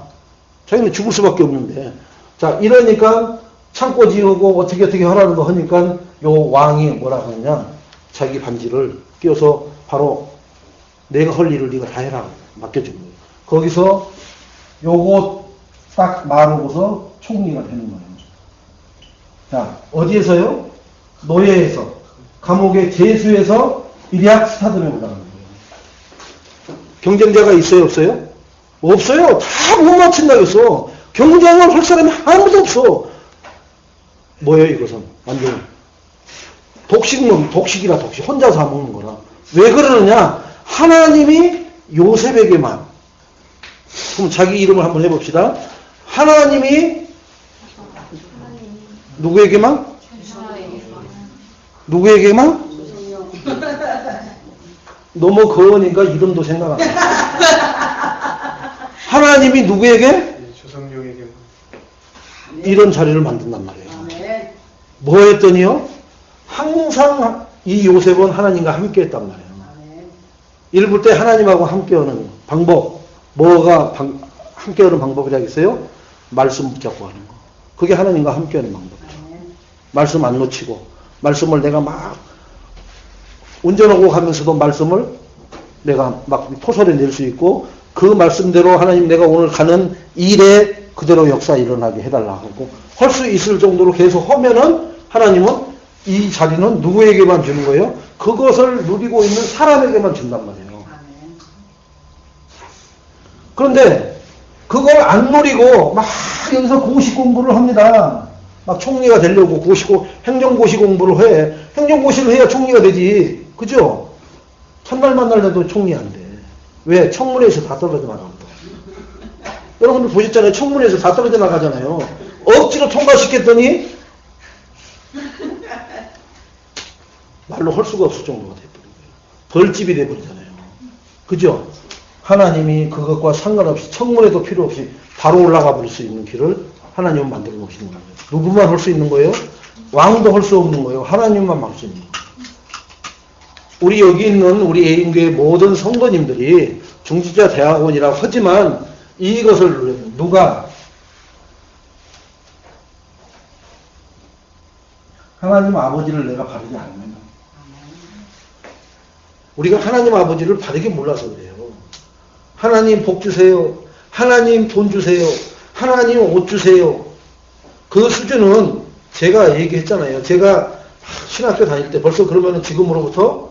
자기는 죽을 수밖에 없는데. 자, 이러니까 창고 지우고 어떻게 하라는 거 하니까 요 왕이 뭐라고 하느냐. 자기 반지를 끼워서 바로 내가 할 일을 네가 다 해라. 맡겨준 거예요. 거기서 요거 딱 마르고서 총리가 되는 거예요. 자, 어디에서요? 노예에서. 감옥의 죄수에서 일약 스타덤에 올라가는 거예요. 경쟁자가 있어요, 없어요? 없어요. 다 못 맞춘다고 했어. 경쟁을 할 사람이 아무도 없어. 뭐예요, 이것은? 완전. 독식이라. 혼자 사 먹는 거라. 왜 그러느냐? 하나님이 요셉에게만. 그럼 자기 이름을 한번 해봅시다. 하나님이 누구에게만? 누구에게만? 너무 거으니까 이름도 생각 안 나. 하나님이 누구에게? 조상력에게. 이런 자리를 만든단 말이에요. 뭐 했더니요? 항상 이 요셉은 하나님과 함께 했단 말이에요. 일부 때 하나님하고 함께하는 방법, 뭐가 함께하는 방법이라고 했어요? 말씀 붙잡고 하는 거. 그게 하나님과 함께하는 방법이죠. 말씀 안 놓치고, 말씀을 내가 막 운전하고 가면서도 말씀을 내가 막 포설해 낼 수 있고, 그 말씀대로 하나님 내가 오늘 가는 일에 그대로 역사 일어나게 해달라 하고, 할 수 있을 정도로 계속 하면은 하나님은 이 자리는 누구에게만 주는 거예요? 그것을 누리고 있는 사람에게만 준단 말이에요. 그런데 그걸 안 누리고 막 여기서 고시 공부를 합니다. 막 총리가 되려고 행정고시 공부를 해. 행정고시를 해야 총리가 되지. 그죠? 첫날 만날래도 총리 안 돼. 왜? 청문회에서 다 떨어져 나간다. 여러분들 보셨잖아요. 청문회에서 다 떨어져 나가잖아요. 억지로 통과시켰더니 말로 할 수가 없을 정도가 돼버린 거예요. 벌집이 돼버리잖아요. 그죠? 하나님이 그것과 상관없이 청문회도 필요 없이 바로 올라가 버릴 수 있는 길을 하나님은 만들어 놓으시는 거예요. 누구만 할 수 있는 거예요? 왕도 할 수 없는 거예요. 하나님만 할 수 있는 거예요. 우리 여기 있는 우리 애인교회 모든 성도님들이 중지자 대학원이라고 하지만 이것을 누가 하나님 아버지를 내가 바르지 않으면 우리가 하나님 아버지를 바르게 몰라서 그래요. 하나님 복 주세요. 하나님 돈 주세요. 하나님 옷 주세요. 그 수준은 제가 얘기했잖아요. 제가 신학교 다닐 때 벌써 그러면은 지금으로부터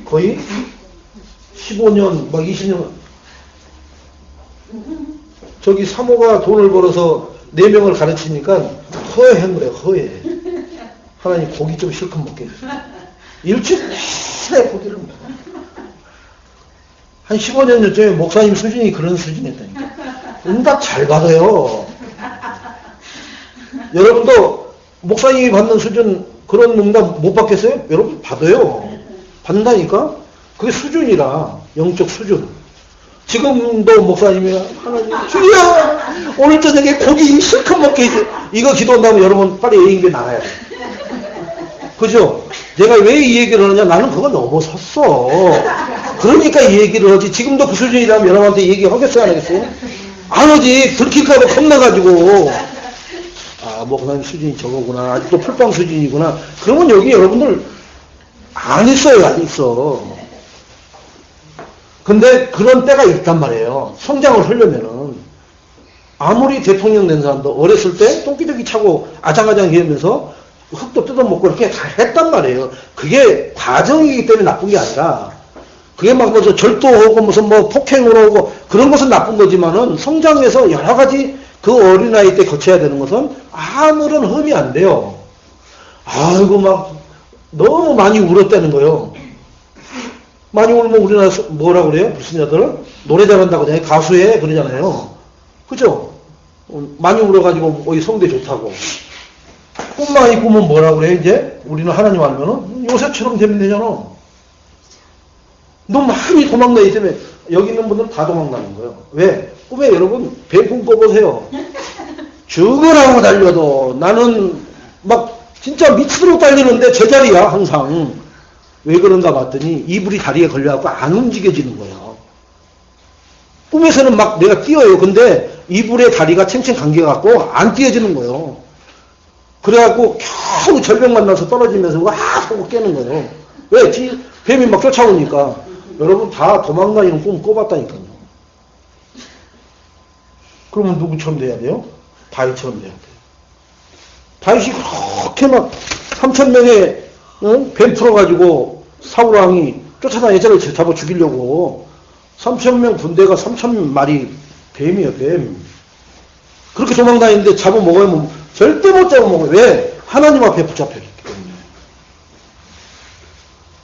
거의 15년, 막 20년. 저기 사모가 돈을 벌어서 4명을 가르치니까 허해한 거예요, 허해. 하나님 고기 좀 실컷 먹게 해주세요. 일주일 내내 고기를 먹어. 한 15년 전쯤에 목사님 수준이 그런 수준이었다니까. 응답 잘 받아요. 여러분도 목사님이 받는 수준 그런 응답 못 받겠어요? 여러분 받아요. 받는다니까? 그게 수준이라. 영적 수준. 지금도 목사님이 하나님 주여 오늘 저녁에 고기 실컷 먹게 해주세요. 이거 기도한다면 여러분 빨리 애인교회 나가야 돼. 그죠? 내가 왜 이 얘기를 하느냐? 나는 그거 넘어섰어. 그러니까 이 얘기를 하지. 지금도 그 수준이라면 여러분한테 얘기하겠어요? 안 하겠어요? 안 하지. 들킬까봐 겁나가지고. 아, 목사님 수준이 저거구나. 아직도 풀빵 수준이구나. 그러면 여기 여러분들 안 있어요. 안 있어. 근데 그런 때가 있단 말이에요. 성장을 하려면은. 아무리 대통령 된 사람도 어렸을 때 똥기저귀 차고 아장아장 이러면서 흙도 뜯어먹고 이렇게 다 했단 말이에요. 그게 과정이기 때문에 나쁜 게 아니라 그게 막 무슨 절도하고 무슨 뭐 폭행으로 오고 그런 것은 나쁜 거지만은 성장해서 여러 가지 그 어린아이 때 거쳐야 되는 것은 아무런 흠이 안 돼요. 아이고 막 너무 많이 울었다는 거예요. 많이 울면 우리나라 뭐라 그래요? 불신자들 노래 잘한다고 하잖아요. 가수에 그러잖아요. 그죠? 많이 울어가지고 어이 성대 좋다고. 꿈 많이 꾸면 뭐라 그래요? 이제 우리는 하나님 알면은 요새처럼 되면 되잖아. 너 많이 도망다니기 때문에 여기 있는 분들은 다 도망가는 거예요. 왜? 꿈에 여러분 뱀꿈 꿔보세요. 죽으라고 달려도 나는 막 진짜 미치도록 달리는데 제자리야 항상. 왜 그런가 봤더니 이불이 다리에 걸려갖고 안 움직여지는 거예요. 꿈에서는 막 내가 뛰어요. 근데 이불에 다리가 챙챙 감겨갖고 안 뛰어지는 거예요. 그래갖고 겨우 절벽 만나서 떨어지면서 와 하고 깨는 거예요. 왜? 뱀이 막 쫓아오니까. 여러분 다 도망다니는 꿈 꿔봤다니까요. 그러면 누구처럼 돼야 돼요? 다윗처럼 돼야 돼요. 다윗이 그렇게 막 3,000명의 뱀 풀어가지고 사울왕이 쫓아다니잖아요. 잡아 죽이려고. 3,000명 군대가 3,000마리 뱀이에요. 뱀. 그렇게 도망다니는데 잡아먹으면 절대 못 잡아먹어요. 왜? 하나님 앞에 붙잡혀있기 때문에.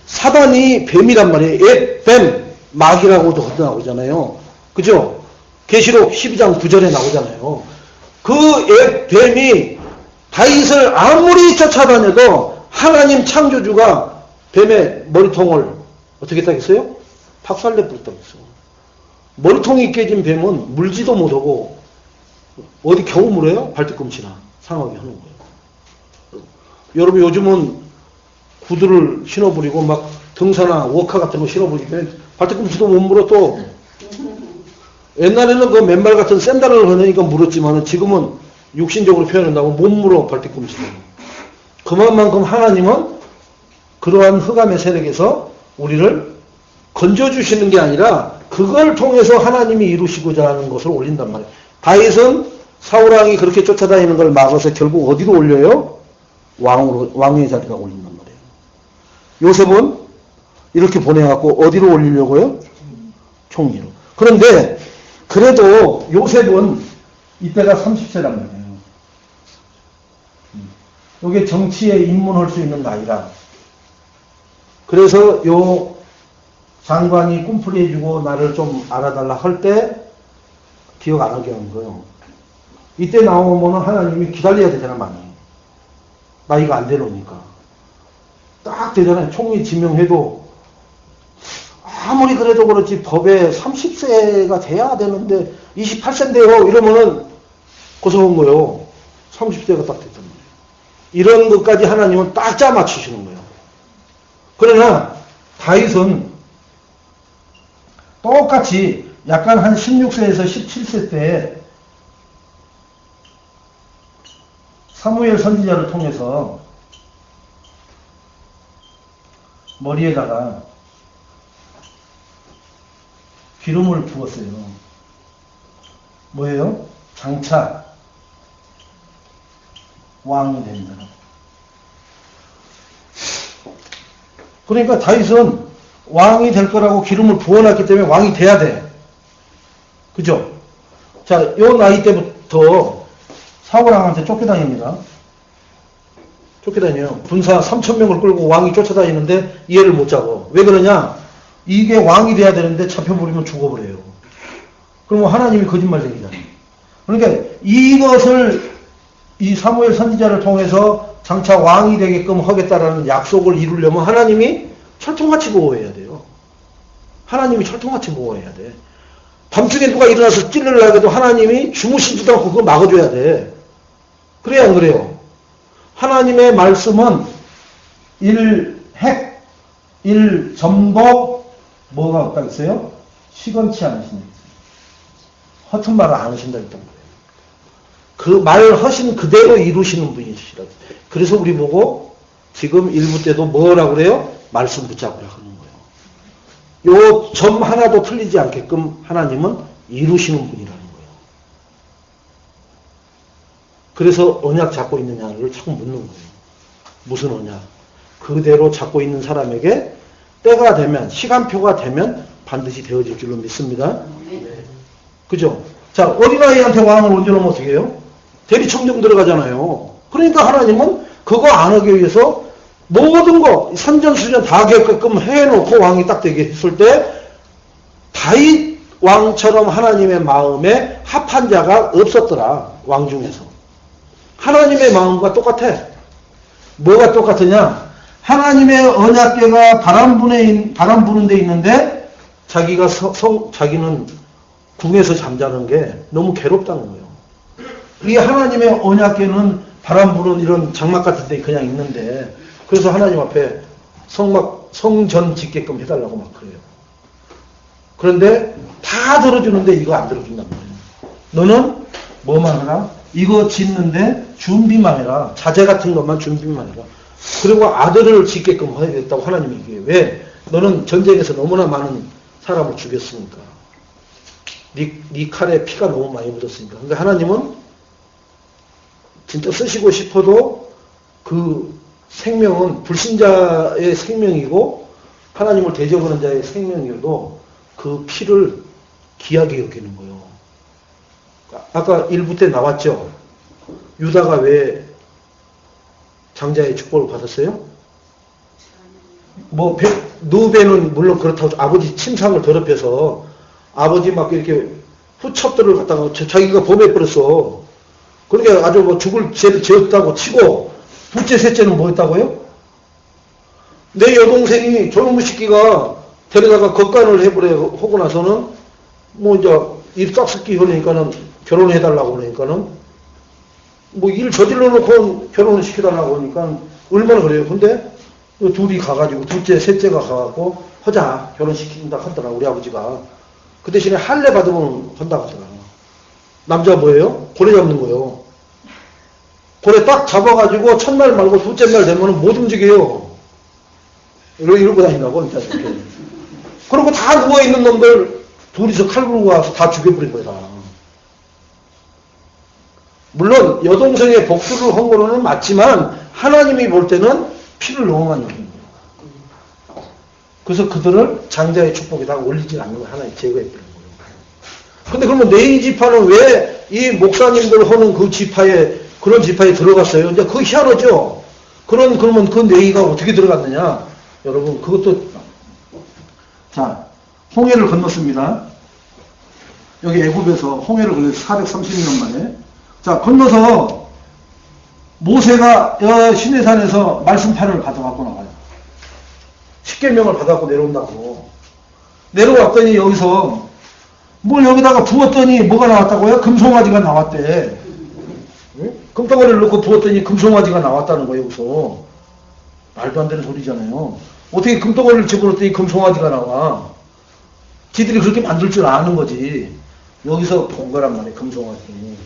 사단이 뱀이란 말이에요. 옛 뱀, 마귀라고도 나오잖아요. 그죠? 계시록 12장 9절에 나오잖아요. 그 옛 뱀이 다윗을 아무리 쫓아다녀도 하나님 창조주가 뱀의 머리통을 어떻게 따겠어요? 박살내 버렸다고 했어요. 머리통이 깨진 뱀은 물지도 못하고 어디 겨우 물어요? 발뒤꿈치나 상하게 하는 거예요. 여러분 요즘은 구두를 신어버리고 막 등산화, 워카 같은 거 신어버리기 때문에 발뒤꿈치도 못 물어 또. 옛날에는 그 맨발 같은 샌들을 하니까 물었지만 지금은 육신적으로 표현한다고 못 물어 발뒤꿈치도. 그만큼 하나님은 그러한 흑암의 세력에서 우리를 건져주시는 게 아니라 그걸 통해서 하나님이 이루시고자 하는 것을 올린단 말이에요. 다윗은 사울왕이 그렇게 쫓아다니는 걸 막아서 결국 어디로 올려요? 왕의 자리가 올린단 말이에요. 요셉은 이렇게 보내갖고 어디로 올리려고요? 총리로. 그런데 그래도 요셉은 이때가 30세란 말이에요. 이게 정치에 입문할 수 있는 나이라. 그래서 요 장관이 꿈풀이 해주고 나를 좀 알아달라 할 때 기억 안 하게 한 거예요. 이때 나오면 하나님이 기다려야 되잖아, 많이. 나이가 안 되노니까. 딱 되잖아요. 총리 지명해도 아무리 그래도 그렇지 법에 30세가 돼야 되는데 28세인데요. 이러면은 고소한 거예요. 30세가 딱 됐단 말이에요. 이런 것까지 하나님은 딱 짜 맞추시는 거예요. 그러나 다윗은 똑같이 약간 한 16세에서 17세 때 사무엘 선지자를 통해서 머리에다가 기름을 부었어요. 뭐예요? 장차 왕이 된다. 그러니까 다윗은 왕이 될 거라고 기름을 부어놨기 때문에 왕이 돼야 돼. 그죠? 자, 요 나이 때부터 사울왕한테 쫓겨다닙니다. 쫓겨다녀요. 군사 3,000명을 끌고 왕이 쫓아다니는데 이해를 못 잡아. 왜 그러냐? 이게 왕이 돼야 되는데 잡혀버리면 죽어버려요. 그러면 하나님이 거짓말쟁이잖아요. 그러니까 이것을 이 사무엘 선지자를 통해서 장차 왕이 되게끔 하겠다라는 약속을 이루려면 하나님이 철통같이 보호해야 돼요. 하나님이 철통같이 보호해야 돼. 밤중에 누가 일어나서 찔러려고 해도 하나님이 주무시지도 않고 그거 막아줘야 돼. 그래야 안 그래요? 하나님의 말씀은 일핵, 일점도 뭐가 없다고 했어요? 시건치 않으신다. 허튼 말을 안 하신다 했던 거예요. 그 말 하신 그대로 이루시는 분이시라. 그래서 우리 보고 지금 일부 때도 뭐라고 그래요? 말씀 붙잡으라 하는 거예요. 요 점 하나도 틀리지 않게끔 하나님은 이루시는 분이라는 거예요. 그래서 언약 잡고 있느냐를 자꾸 묻는 거예요. 무슨 언약? 그대로 잡고 있는 사람에게 때가 되면, 시간표가 되면 반드시 되어질 줄로 믿습니다. 그죠? 자, 어린아이한테 왕을 얹어놓으면 어떻게 해요? 대리청정 들어가잖아요. 그러니까 하나님은 그거 안 하기 위해서 모든 거, 선전수전 다 겪게끔 해놓고 왕이 딱 되게 했을 때, 다윗 왕처럼 하나님의 마음에 합한 자가 없었더라. 왕 중에서. 하나님의 마음과 똑같아. 뭐가 똑같으냐? 하나님의 언약궤가 바람 부는 데 있는데 자기는 궁에서 잠자는 게 너무 괴롭다는 거예요. 이 하나님의 언약궤는 바람 부는 이런 장막 같은 데 그냥 있는데 그래서 하나님 앞에 성전 짓게끔 해달라고 막 그래요. 그런데 다 들어주는데 이거 안 들어준단 말이에요. 너는 뭐만 해라? 이거 짓는데 준비만 해라. 자재 같은 것만 준비만 해라. 그리고 아들을 짓게끔 해야겠다고 하나님이 얘기해요. 왜? 너는 전쟁에서 너무나 많은 사람을 죽였으니까. 네 칼에 피가 너무 많이 묻었으니까. 그러니까 하나님은 진짜 쓰시고 싶어도 그 생명은 불신자의 생명이고 하나님을 대적하는 자의 생명이어도 그 피를 귀하게 여기는 거예요. 아까 1부 때 나왔죠. 유다가 왜 장자의 축복을 받았어요? 뭐 누베는 물론 그렇다고 아버지 침상을 더럽혀서 아버지 막 이렇게 후첩들을 갖다가 자기가 범해버렸어. 그러니까 아주 뭐 죽을 죄를 지었다고 치고 둘째 셋째는 뭐 했다고요? 내 여동생이 저놈의 새끼가 데려다가 겉간을 하고 나서는 뭐 이제 일 싹쓸기 하니까는 결혼해달라고 그러니까는 뭐 일 저질러 놓고 결혼을 시켜달라고 하니까 얼마나 그래요. 근데 둘이 가가지고 둘째 셋째가 가갖고 하자 결혼시킨다 하더라 우리 아버지가. 그 대신에 할례 받으면 한다고 하더라. 남자 뭐예요? 고래 잡는 거예요. 고래 딱 잡아가지고 첫날 말고 둘째 날 되면 못 움직여요. 이러고 다닌다고 이렇게. 그리고 다 누워있는 놈들 둘이서 칼 불고 와서 다 죽여버린 거야. 물론 여동생의 복수를 한 거로는 맞지만 하나님이 볼 때는 피를 너무 많이 흘린 거예요. 그래서 그들을 장자의 축복에다가 올리지 않는 걸 하나님 제거해버린 거예요. 근데 그러면 네 지파는 왜 이 목사님들 하는 그 지파에 그런 지파에 들어갔어요? 이제 그거 희한하죠. 그러면 그 네이가 어떻게 들어갔느냐? 여러분 그것도 자 홍해를 건넜습니다. 여기 애굽에서 홍해를 건너서 430년 만에 자 건너서 모세가 시내산에서 말씀판을 받아갖고 나와요. 십계명을 받아갖고 내려온다고. 내려왔더니 여기서 뭘 여기다가 부었더니 뭐가 나왔다고요? 금송아지가 나왔대. 응? 금덩어리를 넣고 부었더니 금송아지가 나왔다는 거예요. 여기서. 말도 안 되는 소리잖아요. 어떻게 금덩어리를 집어넣었더니 금송아지가 나와. 지들이 그렇게 만들 줄 아는 거지. 여기서 본 거란 말이에요. 금송아지.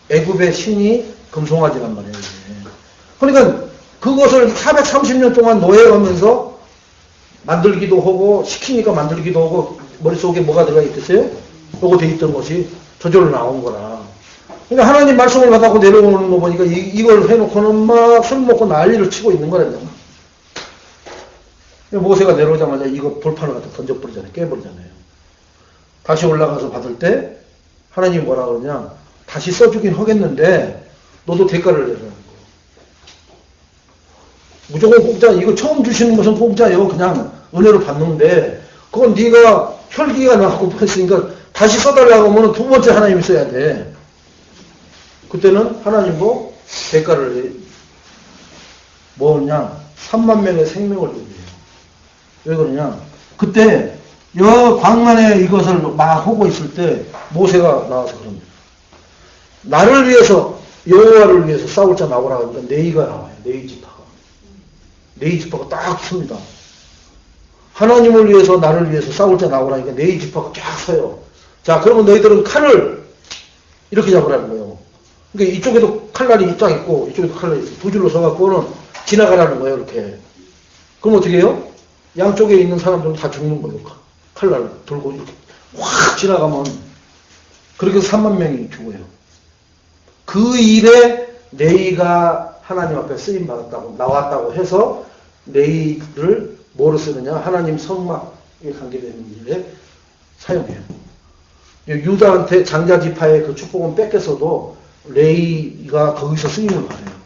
애굽의 신이 금송아지란 말이에요. 이게. 그러니까 그것을 430년 동안 노예하면서 만들기도 하고 시키니까 만들기도 하고 머릿속에 뭐가 들어가 있겠어요? 요거 돼 있던 것이 저절로 나온 거라. 그러니까 하나님 말씀을 받아고 내려오는 거 보니까 이걸 해놓고는 막 술 먹고 난리를 치고 있는 거라요. 모세가 내려오자마자 이거 돌판을 갖다 던져버리잖아요. 깨버리잖아요. 다시 올라가서 받을 때 하나님이 뭐라 그러냐. 다시 써주긴 하겠는데 너도 대가를 내라는 거예요. 무조건 공짜. 이거 처음 주시는 것은 공짜예요. 그냥 은혜로 받는데 그건 네가 혈기가 나고 했으니까 다시 써달라고 하면 두 번째 하나님이 써야 돼. 그때는 하나님도 대가를 뭐냐 3만 명의 생명을 준대요. 왜 그러냐 그때 여 광만에 이것을 막 하고 있을 때 모세가 나와서 그럽니다. 나를 위해서 여호와를 위해서 싸울 자 나오라 하니까 네이가 나와요. 네이 지파가. 네이 지파가 딱 섭니다. 하나님을 위해서 나를 위해서 싸울 자 나오라니까 네이 지파가 쫙 서요. 자 그러면 너희들은 칼을 이렇게 잡으라는 거예요. 그러니까 이쪽에도 칼날이 딱 있고 이쪽에도 칼날이 있고 두 줄로 서갖고는 지나가라는 거예요. 이렇게. 그럼 어떻게 해요? 양쪽에 있는 사람들은 다 죽는 거예요. 칼날을 들고 이렇게 확 지나가면 그렇게 해서 3만 명이 죽어요. 그 일에 네이가 하나님 앞에 쓰임받았다고 나왔다고 해서 네이를 뭐로 쓰느냐? 하나님 성막에 관계되는 일에 사용해요. 유다한테 장자지파의 그 축복은 뺏겼어도 레이가 거기서 쓰임을 받아요.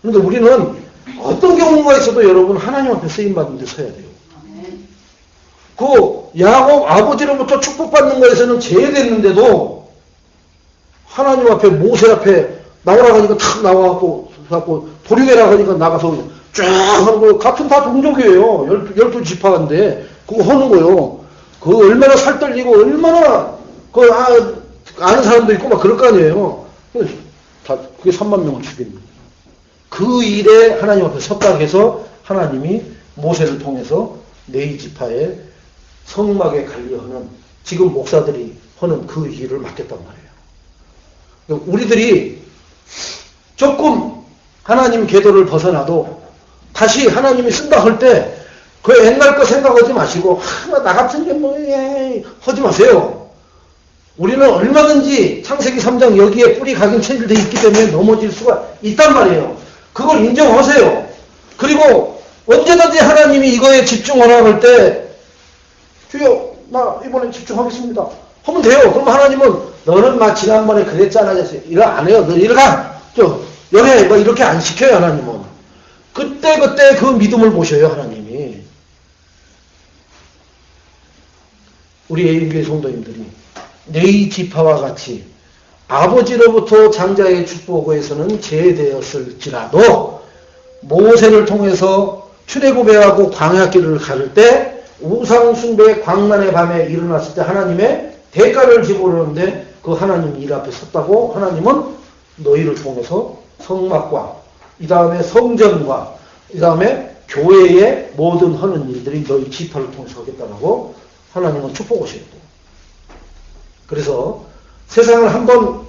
그런데 우리는 어떤 경우가 있어도 여러분 하나님 앞에 쓰임받는 데 서야 돼요. 그 야곱 아버지로부터 축복받는 거에서는 제외됐는데도 하나님 앞에 모세 앞에 나오라고 하니까 탁 나와갖고 도륙해라 하니까 나가서 쫙 하는 거예요. 같은 다 동족이에요. 12지파인데 그거 하는 거예요. 그 얼마나 살떨리고 얼마나 아는 사람도 있고 막 그럴 거 아니에요. 그게 3만 명을 죽인 그 일에 하나님 앞에 섰다 해서 하나님이 모세를 통해서 네 지파의 성막에 관리하는 지금 목사들이 하는 그 일을 맡겼단 말이에요. 우리들이 조금 하나님 궤도를 벗어나도 다시 하나님이 쓴다 할 때 그 옛날 거 생각하지 마시고 나 같은 게 뭐해 하지 마세요. 우리는 얼마든지 창세기 3장 여기에 뿌리 각인 체질되어 있기 때문에 넘어질 수가 있단 말이에요. 그걸 인정하세요. 그리고 언제든지 하나님이 이거에 집중하라고 할 때 주여 나 이번에 집중하겠습니다 하면 돼요. 그럼 하나님은 너는 막 지난번에 그랬잖아 이거 안 해요. 너 이리 가 여기 뭐 이렇게 안 시켜요. 하나님은 그때 그 믿음을 보셔요. 하나님이 우리 예일교회 성도님들이 네 지파와 같이 아버지로부터 장자의 축복에서는 제외되었을지라도 모세를 통해서 출애굽해하고 광야길을 가를 때 우상숭배 광란의 밤에 일어났을 때 하나님의 대가를 지불하는데 그 하나님 일 앞에 섰다고 하나님은 너희를 통해서 성막과 이 다음에 성전과 이 다음에 교회의 모든 하는 일들이 너희 지파를 통해서 하겠다고 하나님은 축복하셔야 돼요. 그래서 세상을 한번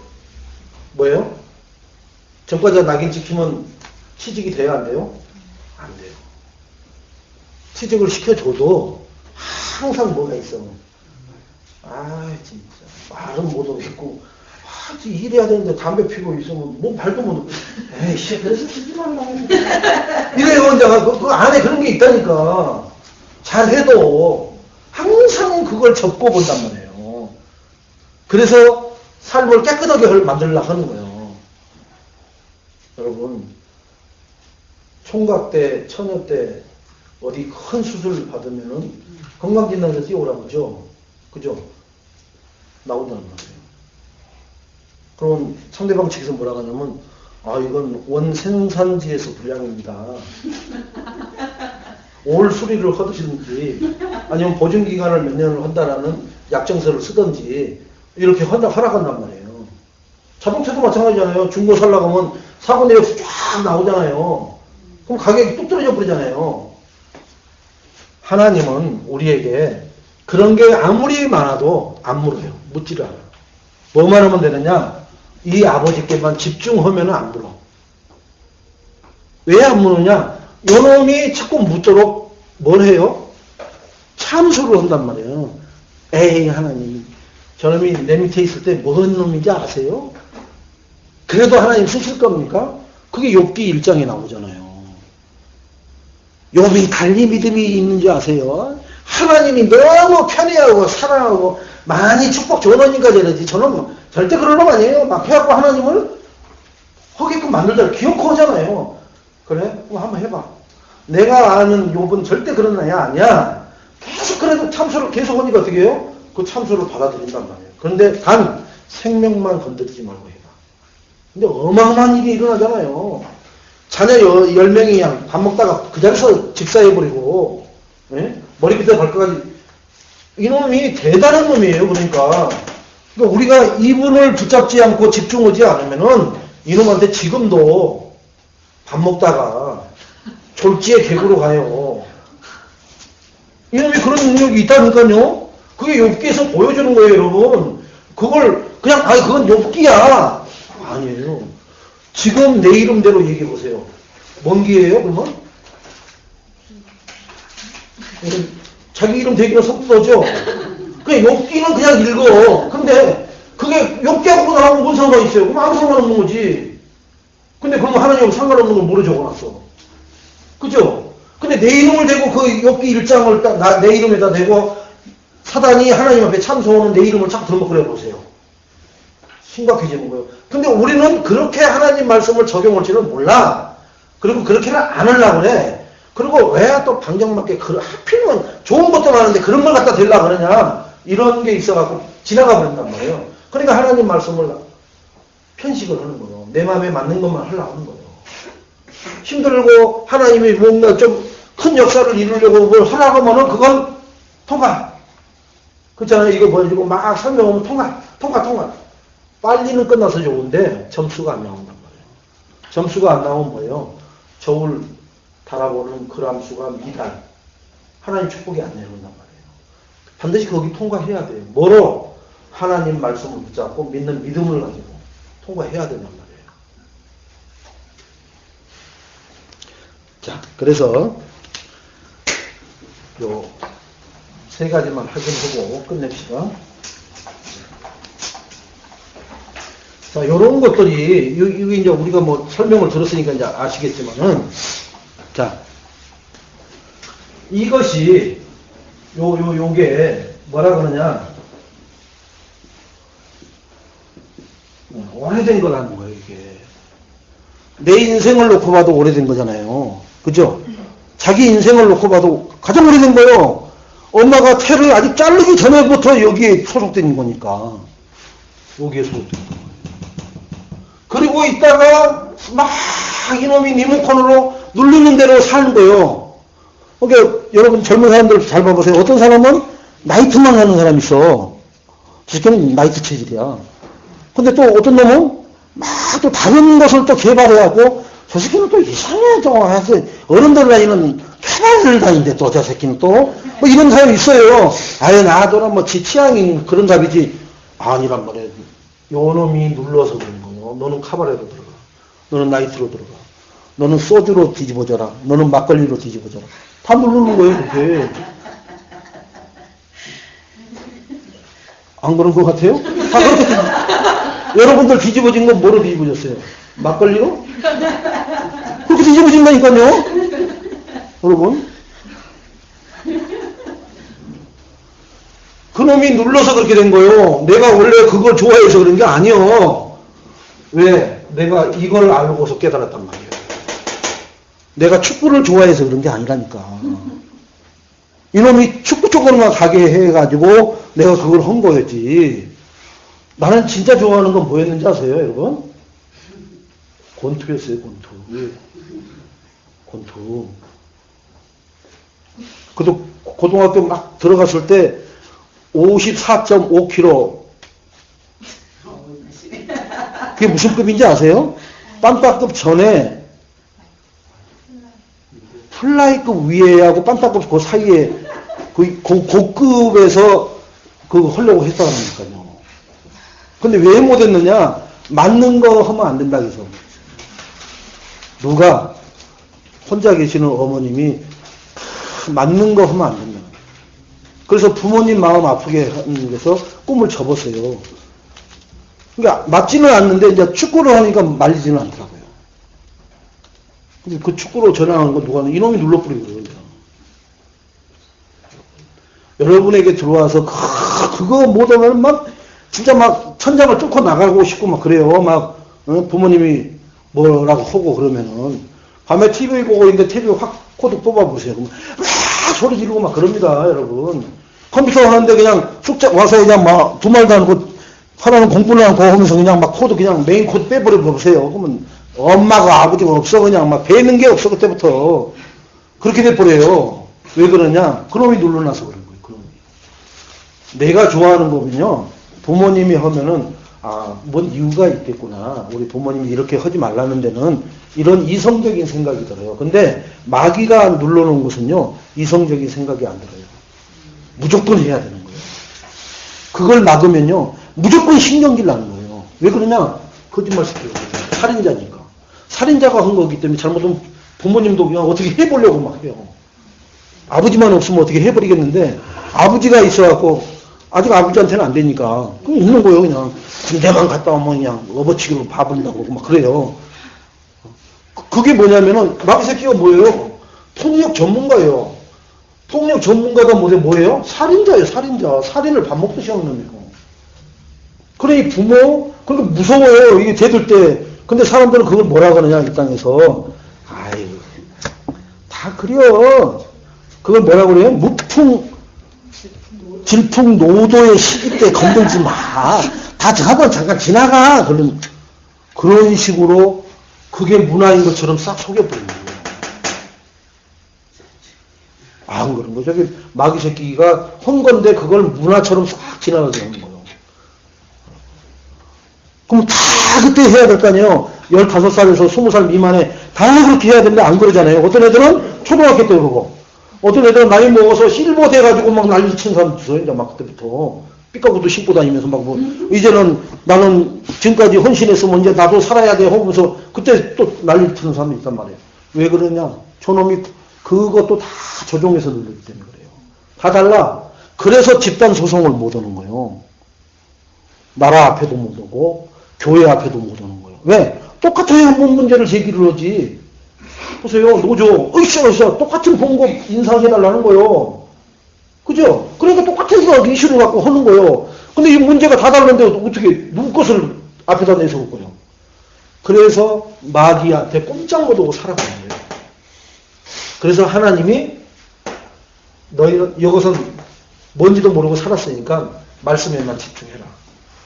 뭐예요? 전과자 낙인 찍히면 취직이 돼야 안 돼요? 안 돼요. 취직을 시켜줘도 항상 뭐가 있어. 진짜 말은 못 하겠고 일해야 되는데 담배 피고 있으면 뭐 발도 못 하고 에이씨 그래서 쓰지 말라 이래요. 혼자가 그 안에 그런 게 있다니까. 잘해도 항상 그걸 접고 본단 말이에요. 그래서 삶을 깨끗하게 만들려고 하는 거예요. 여러분 총각 때 처녀 때 어디 큰 수술 받으면은 건강진단서 띄우라고 그러죠. 그죠? 나온다는 말이에요. 그럼 상대방 측에서 뭐라고 하냐면 이건 원생산지에서 불량입니다. 올 수리를 허드시든지 아니면 보증기간을 몇 년을 한다라는 약정서를 쓰든지 이렇게 허락한단 말이에요. 자동차도 마찬가지잖아요. 중고 살라고 하면 사고 내역서 쫙 나오잖아요. 그럼 가격이 뚝 떨어져 버리잖아요. 하나님은 우리에게 그런 게 아무리 많아도 안 물어요. 묻지를 않아요. 뭐만 하면 되느냐? 이 아버지께만 집중하면 안 물어. 왜 안 물으냐? 요놈이 자꾸 묻도록 뭘 해요? 참수를 한단 말이에요. 에이 하나님 저놈이 내 밑에 있을 때 뭔 놈인지 아세요? 그래도 하나님 쓰실 겁니까? 그게 욥기 1장에 나오잖아요. 욥이 달리 믿음이 있는 줄 아세요? 하나님이 너무 편애하고 사랑하고 많이 축복 줘놓으니까 저러지. 저는 절대 그런 놈 아니에요. 막 해갖고 하나님을 하게끔 만들잖아요. 기어코 하잖아요. 그래? 그럼 한번 해봐. 내가 아는 욥은 절대 그런 애야 아니야. 계속 그래도 참수를 계속 하니까 어떻게 해요? 그 참수를 받아들인단 말이에요. 그런데 단 생명만 건드리지 말고 해봐. 근데 어마어마한 일이 일어나잖아요. 자녀 10명이 그냥 밥 먹다가 그 자리에서 직사해버리고 머리 밑에 발끝까지 이놈이 대단한 놈이에요. 그러니까 우리가 이분을 붙잡지 않고 집중하지 않으면은 이놈한테 지금도 밥 먹다가 졸지에 객으로 가요. 이놈이 그런 능력이 있다니까요. 그게 욥기에서 보여주는 거예요, 여러분. 그걸 그냥 그건 욥기야. 아니에요. 지금 내 이름대로 얘기해 보세요. 뭔 기예요, 그러면? 자기 이름 대기는 속도죠. 그냥 욥기는 그냥 읽어. 근데 그게 욥기하고 나하고 무슨 상관이 있어요? 그럼 아무 상관없는 거지. 근데 그러면 하나님하고 상관없는 걸 뭐로 적어놨어? 그죠? 근데 내 이름을 대고 그 욥기 1장을 내 이름에다 대고 사단이 하나님 앞에 참소하는 내 이름을 자꾸 들먹거려 보세요. 심각해지는 거예요. 근데 우리는 그렇게 하나님 말씀을 적용할 줄은 몰라. 그리고 그렇게는 안 하려고 그래. 그리고 왜 또 방정맞게 하필이면 좋은 것도 많은데 그런 걸 갖다 대려고 그러냐. 이런 게 있어갖고 지나가 버린단 말이에요. 그러니까 하나님 말씀을 편식을 하는 거예요. 내 마음에 맞는 것만 하려고 하는 거예요. 힘들고 하나님이 뭔가 좀 큰 역사를 이루려고 뭘 하라고 하면은 그건 통과. 그렇잖아요. 이거 뭐 이러고 막 설명하면 통과. 빨리는 끝나서 좋은데 점수가 안 나온단 말이에요. 점수가 안 나오면 뭐예요? 저울 달아보는 그람수가 미달. 하나님 축복이 안 내려온단 말이에요. 반드시 거기 통과해야 돼요. 뭐로? 하나님 말씀을 붙잡고 믿는 믿음을 가지고 통과해야 된단 말이에요. 자, 그래서 요 세 가지만 확인하고 끝냅시다. 자, 요런 것들이, 이게 이제 우리가 뭐 설명을 들었으니까 이제 아시겠지만은, 자, 이것이, 요게 뭐라 그러냐, 오래된 거라는 거예요, 이게. 내 인생을 놓고 봐도 오래된 거잖아요. 그죠? 자기 인생을 놓고 봐도 가장 오래된 거예요. 엄마가 태를 아직 자르기 전에부터 여기에 소속된 거니까. 여기에 소속된 거예요. 그리고 있다가 막 이놈이 리모컨으로 누르는 대로 사는 거예요. 그러니까 여러분 젊은 사람들 잘 봐보세요. 어떤 사람은 나이트만 하는 사람이 있어. 지금은 나이트 체질이야. 근데 또 어떤 놈은 막 또 다른 것을 또 개발해갖고 저 새끼는 또 이상해. 또 어른들 다니는 캐바를 다니는데 또 저 새끼는 또 뭐 이런 사람이 있어요. 아유 나도나 뭐 지 취향이 그런 답이지. 아니란 말이에요. 요놈이 눌러서 그런 거예요. 너는 카바레로 들어가. 너는 나이트로 들어가. 너는 소주로 뒤집어져라. 너는 막걸리로 뒤집어져라. 다 누르는 거예요, 그게. 안 그런 것 같아요? 다 그렇게 여러분들 뒤집어진 건 뭐로 뒤집어졌어요? 막걸리로? 그렇게 뒤집어진다니까요? 여러분. 그놈이 눌러서 그렇게 된 거예요. 내가 원래 그걸 좋아해서 그런 게 아니요. 왜? 내가 이걸 알고서 깨달았단 말이에요. 내가 축구를 좋아해서 그런 게 아니라니까. 이놈이 축구 쪽으로만 가게 해가지고 내가 그걸 한 거였지. 나는 진짜 좋아하는 건 뭐였는지 아세요, 여러분? 권투였어요, 권투. 왜? 권투. 그래도 고등학교 막 들어갔을 때 54.5kg. 그게 무슨 급인지 아세요? 빰빠급 전에 플라이급 위에하고 빰빠급 그 사이에 그 고급에서 그거 하려고 했다니까요. 근데 왜 못했느냐? 맞는 거 하면 안 된다 해서. 누가 혼자 계시는 어머님이 맞는 거 하면 안 된다. 그래서 부모님 마음 아프게 하는 데서 꿈을 접었어요. 그러니까 맞지는 않는데 이제 축구를 하니까 말리지는 않더라고요. 근데 그 축구로 전향하는 건 누가 하는 이놈이 눌러버리거든요. 여러분에게 들어와서 그거 못하면 막 진짜 막 천장을 뚫고 나가고 싶고 막 그래요. 막 부모님이 뭐라고 하고 그러면은 밤에 TV 보고 있는데 TV 확 코드 뽑아보세요. 그러면 막 소리 지르고 막 그럽니다, 여러분. 컴퓨터 하는데 그냥 숙제 와서 그냥 막 두 말도 안 하고 하라는 공부를 하고 하면서 그냥 막 코드 그냥 메인 코드 빼버려 보세요. 그러면 엄마가 아버지가 없어 그냥 막 배는 게 없어 그때부터 그렇게 돼버려요. 왜 그러냐? 그놈이 눌러놔서 그런 거예요. 그놈이. 내가 좋아하는 거군요. 부모님이 하면은 뭔 이유가 있겠구나. 우리 부모님이 이렇게 하지 말라는 데는 이런 이성적인 생각이 들어요. 근데 마귀가 눌러놓은 것은요. 이성적인 생각이 안 들어요. 무조건 해야 되는 거예요. 그걸 막으면요. 무조건 신경질 나는 거예요. 왜 그러냐? 거짓말 시키고 살인자니까. 살인자가 한 거기 때문에 잘못하면 부모님도 그냥 어떻게 해보려고 막 해요. 아버지만 없으면 어떻게 해버리겠는데 아버지가 있어갖고 아직 아버지한테는 안 되니까 그냥 있는 거예요. 그냥 군대만 갔다 오면 그냥 업어치기로 밥을 나고 막 그래요. 그게 뭐냐면은 마귀 새끼가 뭐예요? 폭력 전문가예요. 폭력 전문가가 뭐예요? 살인자예요, 살인자. 살인을 밥 먹듯이 하는 놈이고. 그러니 부모, 그러니까 무서워요. 이게 대들 때. 근데 사람들은 그걸 뭐라 그러냐, 이 땅에서. 아이, 다 그려. 그걸 뭐라 그래요? 질풍노도의 시기 때 건들지 마. 다 한번 잠깐 지나가. 그런 식으로 그게 문화인 것처럼 싹 속여버리는 거예요. 안 그런 거죠. 마귀 새끼가 한 건데 그걸 문화처럼 싹 지나가게 하는 거예요. 그럼 다 그때 해야 될 거 아니에요. 15살에서 20살 미만에 다 그렇게 해야 되는데 안 그러잖아요. 어떤 애들은 초등학교 때 그러고, 어떤 애들은 나이 먹어서 실버 돼가지고 막 난리 친 사람도 있어요. 이제 막 그때부터. 삐까구도 신고 다니면서 막 뭐, 이제는 나는 지금까지 헌신했으면 이제 나도 살아야 돼 하면서 그때 또 난리 치는 사람이 있단 말이에요. 왜 그러냐? 저놈이 그것도 다 조종해서 늘리기 때문에 그래요. 다 달라. 그래서 집단 소송을 못 하는 거예요. 나라 앞에도 못 오고 교회 앞에도 못 오는 거예요. 왜? 똑같아야 한번 문제를 제기를 하지. 보세요. 노조 으쌰으쌰 똑같은 봉급 인상해달라는 거예요. 그죠? 그러니까 똑같은 거 이슈를 갖고 하는 거예요. 근데 이 문제가 다 다른데 어떻게 누구 것을 앞에다 내세울 거예요. 그래서 마귀한테 꼼짝 못하고 살아가는 거예요. 그래서 하나님이 너희는 이것은 뭔지도 모르고 살았으니까 말씀에만 집중해라.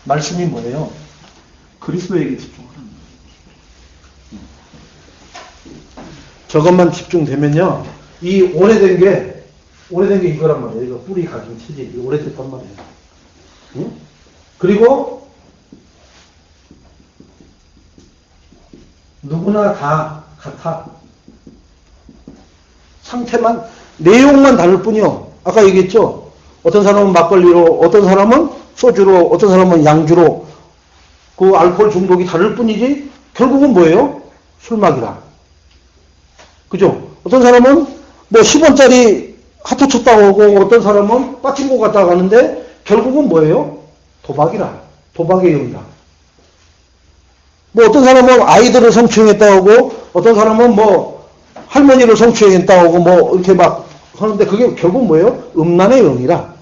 말씀이 뭐예요? 그리스도에게 집중하라는 거예요. 저것만 집중되면요, 이 오래된 게 이거란 말이에요. 이거 뿌리 가진 체질이 오래됐단 말이에요. 응? 그리고 누구나 다 같아. 상태만, 내용만 다를 뿐이요. 아까 얘기했죠? 어떤 사람은 막걸리로, 어떤 사람은 소주로, 어떤 사람은 양주로, 그 알코올 중독이 다를 뿐이지, 결국은 뭐예요? 술막이라. 그죠? 어떤 사람은 뭐 10원짜리 하트 쳤다고 하고, 어떤 사람은 빠친코 갔다 가는데, 결국은 뭐예요? 도박이라. 도박의 영이다. 뭐 어떤 사람은 아이들을 성추행했다고 하고, 어떤 사람은 뭐, 할머니를 성추행했다고 하고 뭐 이렇게 막 하는데 그게 결국 뭐예요? 음란의 영이라.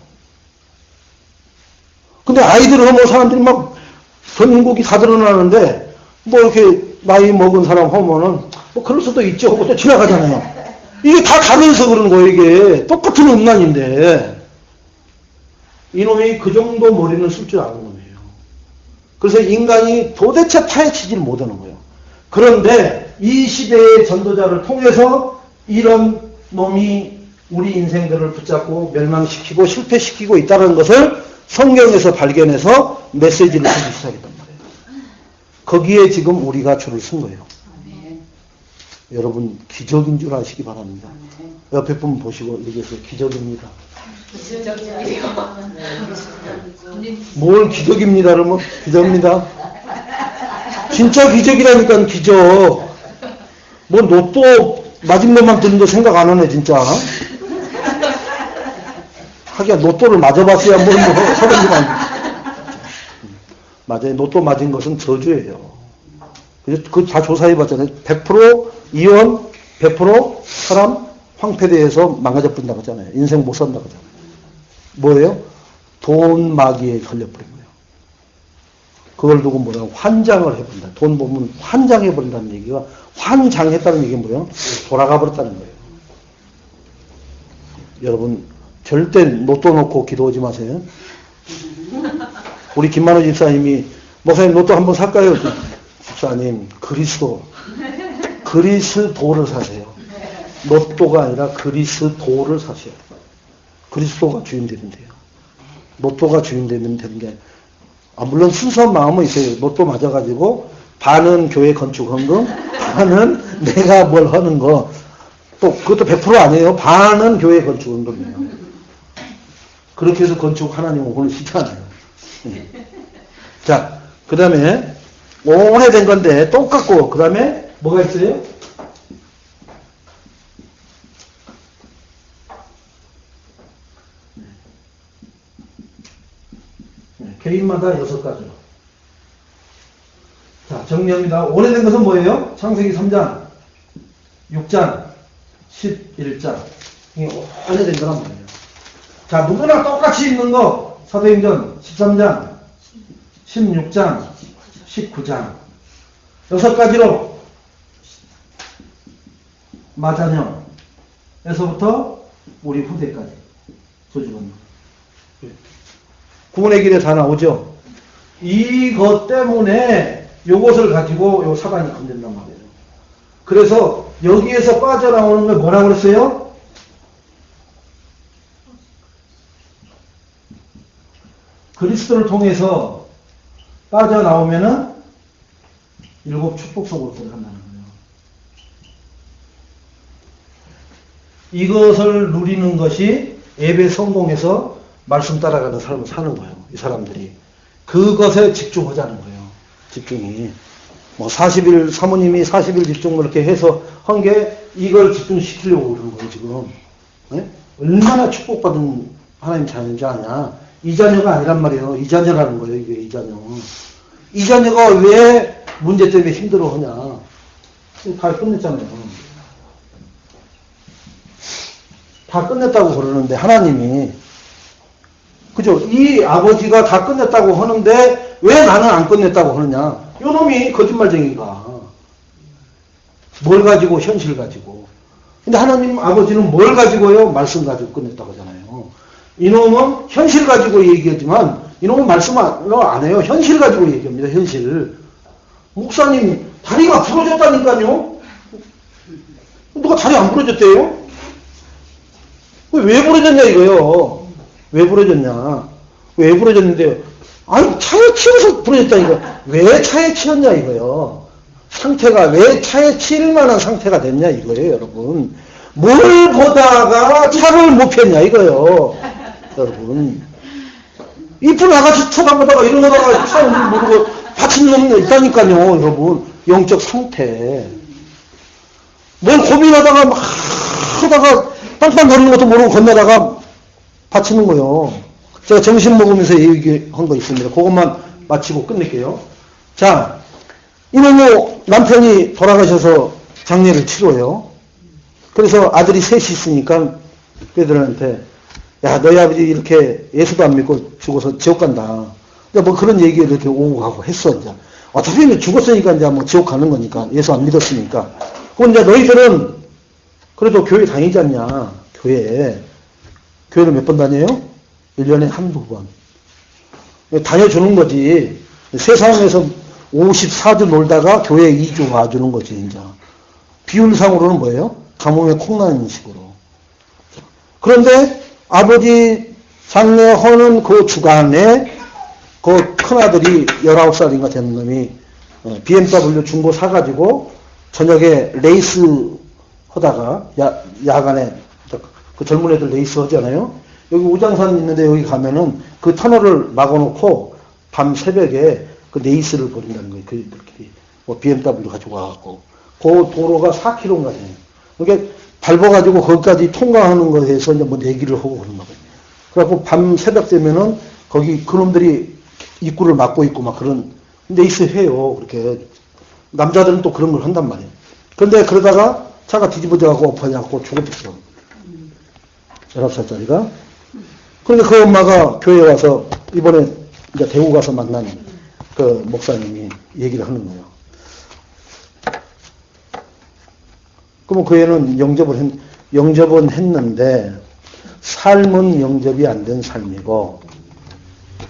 근데 아이들을 하면 사람들이 막 전국이 다 드러나는데 뭐 이렇게 나이 먹은 사람 하면은 뭐 그럴 수도 있죠 하고 또 지나가잖아요. 이게 다 다르면서 그러는 거예요. 이게 똑같은 음란인데 이놈이 그 정도 머리는 쓸 줄 아는 놈이에요. 그래서 인간이 도대체 파헤치질 못하는 거예요. 그런데 이 시대의 전도자를 통해서 이런 놈이 우리 인생들을 붙잡고 멸망시키고 실패시키고 있다는 것을 성경에서 발견해서 메시지를 주기 시작했단 말이에요. 거기에 지금 우리가 줄을 쓴 거예요. 여러분 기적인 줄 아시기 바랍니다. 옆에 분 보시고 얘기해서 기적입니다. 뭘 기적입니다 그러면 기적입니다. 진짜 기적이라니까 기적. 뭐 로또 맞은 것만 드는데 생각 안 하네 진짜. 하기야 로또를 맞아봤어야 뭐 사람들만. 맞아요. 로또 맞은 것은 저주예요. 그 다 조사해봤잖아요. 100% 이혼, 100% 사람 황폐대에서 망가져 버린다고 하잖아요. 인생 못 산다고 하잖아요. 뭐예요? 돈 마귀에 걸려버린 거예요. 그걸 두고 뭐라고 환장을 해버린다. 돈 보면 환장해버린다는 얘기가, 환장했다는 얘기가 뭐예요? 돌아가 버렸다는 거예요. 여러분 절대 로또 놓고 기도하지 마세요. 우리 김만호 집사님이 목사님 로또 한번 살까요? 집사님 그리스도를 사세요. 로또가 아니라 그리스도를 사세요. 그리스도가 주인 되면 돼요. 로또가 주인 되면 되는 게 물론 순수한 마음은 있어요. 로또 맞아가지고 반은 교회 건축 헌금, 반은 내가 뭘 하는 거. 또 그것도 100% 아니에요. 반은 교회 건축 헌금이에요. 그렇게 해서 건축 하나님은 보내시지 않아요. 자, 그 다음에 오래된 건데 똑같고 그 다음에 뭐가 있어요? 개인마다 6가지로. 자, 정리합니다. 오래된 것은 뭐예요? 창세기 3장, 6장, 11장. 이게 오래된 거란 말이에요. 자, 누구나 똑같이 있는 거, 사도행전 13장, 16장, 19장. 6가지로 마자녀에서부터 우리 후대까지 조직원. 구원의 길에 다 나오죠. 이것 때문에 요것을 가지고 요 사단이 건든단 말이에요. 그래서 여기에서 빠져나오는 걸 뭐라고 그랬어요? 그리스도를 통해서 빠져나오면은 7 축복 속으로 들어간다는 거예요. 이것을 누리는 것이 예배 성공해서 말씀 따라가는 삶을 사는 거예요. 이 사람들이. 그것에 집중하자는 거예요. 집중이. 뭐 40일, 사모님이 40일 집중 이렇게 해서 한 게 이걸 집중시키려고 그러는 거예요, 지금. 네? 얼마나 축복받은 하나님 자녀인지 아냐. 이 자녀가 아니란 말이에요. 이 자녀라는 거예요, 이게 이 자녀. 이 자녀가 왜 문제 때문에 힘들어 하냐. 다 끝냈잖아요. 다 끝냈다고 그러는데, 하나님이. 그죠? 이 아버지가 다 끝냈다고 하는데, 왜 나는 안 끝냈다고 하느냐. 요 놈이 거짓말쟁이가. 뭘 가지고, 현실 가지고. 근데 하나님 아버지는 뭘 가지고요? 말씀 가지고 끝냈다고 하잖아요. 이놈은 현실 가지고 얘기하지만, 이놈은 말씀 안 해요. 현실 가지고 얘기합니다, 현실. 목사님, 다리가 부러졌다니까요? 누가 다리 안 부러졌대요? 왜 부러졌냐, 이거요? 왜 부러졌냐? 왜 부러졌는데요? 아니, 차에 치여서 부러졌다니까. 왜 차에 치였냐, 이거요? 상태가 왜 차에 치일 만한 상태가 됐냐, 이거예요, 여러분. 뭘 보다가 차를 못 폈냐, 이거요. 여러분. 이쁜 아가씨 쳐다보다가 이러다가 차를 모르고 다치는 놈이 있다니까요, 여러분. 영적 상태. 뭘 고민하다가 막 하다가 빵빵 거리는 것도 모르고 건너다가 다치는 거요. 제가 점심 먹으면서 얘기한 거 있습니다. 그것만 마치고 끝낼게요. 자, 이놈의 남편이 돌아가셔서 장례를 치러요. 그래서 아들이 셋이 있으니까 그들한테 야, 너희 아버지 이렇게 예수도 안 믿고 죽어서 지옥 간다. 뭐 그런 얘기를 이렇게 오고 가고 했어, 이제. 어차피 죽었으니까 이제 뭐 지옥 가는 거니까. 예수 안 믿었으니까. 그럼 이제 너희들은 그래도 교회 다니지 않냐, 교회에. 교회를 몇 번 다녀요? 1년에 한두 번. 다녀주는 거지. 세상에서 54주 놀다가 교회에 2주 와주는 거지, 이제. 비율상으로는 뭐예요? 가뭄에 콩나는 식으로. 그런데 아버지 장례하는 그 주간에 그 큰아들이 19살인가 되는 놈이 BMW 중고 사가지고 저녁에 레이스 하다가 야간에 그 젊은 애들 레이스 하잖아요. 여기 우장산 있는데 여기 가면은 그 터널을 막아놓고 밤 새벽에 그 레이스를 벌인다는 거예요. 그들끼리 뭐 BMW 가지고 와갖고 그 도로가 4km인가 돼요. 그러니까 밟아가지고 거기까지 통과하는 거에 서 이제 뭐 내기를 하고 그런 거예요. 그래갖고 밤 새벽 되면은 거기 그놈들이 입구를 막고 있고 막 그런 레이스 해요. 그렇게 남자들은 또 그런 걸 한단 말이에요. 그런데 그러다가 차가 뒤집어져갖고 엎어져갖고 죽었어. 19살짜리가. 그런데 그 엄마가 교회에 와서 이번에 이제 대구 가서 만난 그 목사님이 얘기를 하는 거예요. 그러면 그 애는 영접은 했는데 삶은 영접이 안 된 삶이고,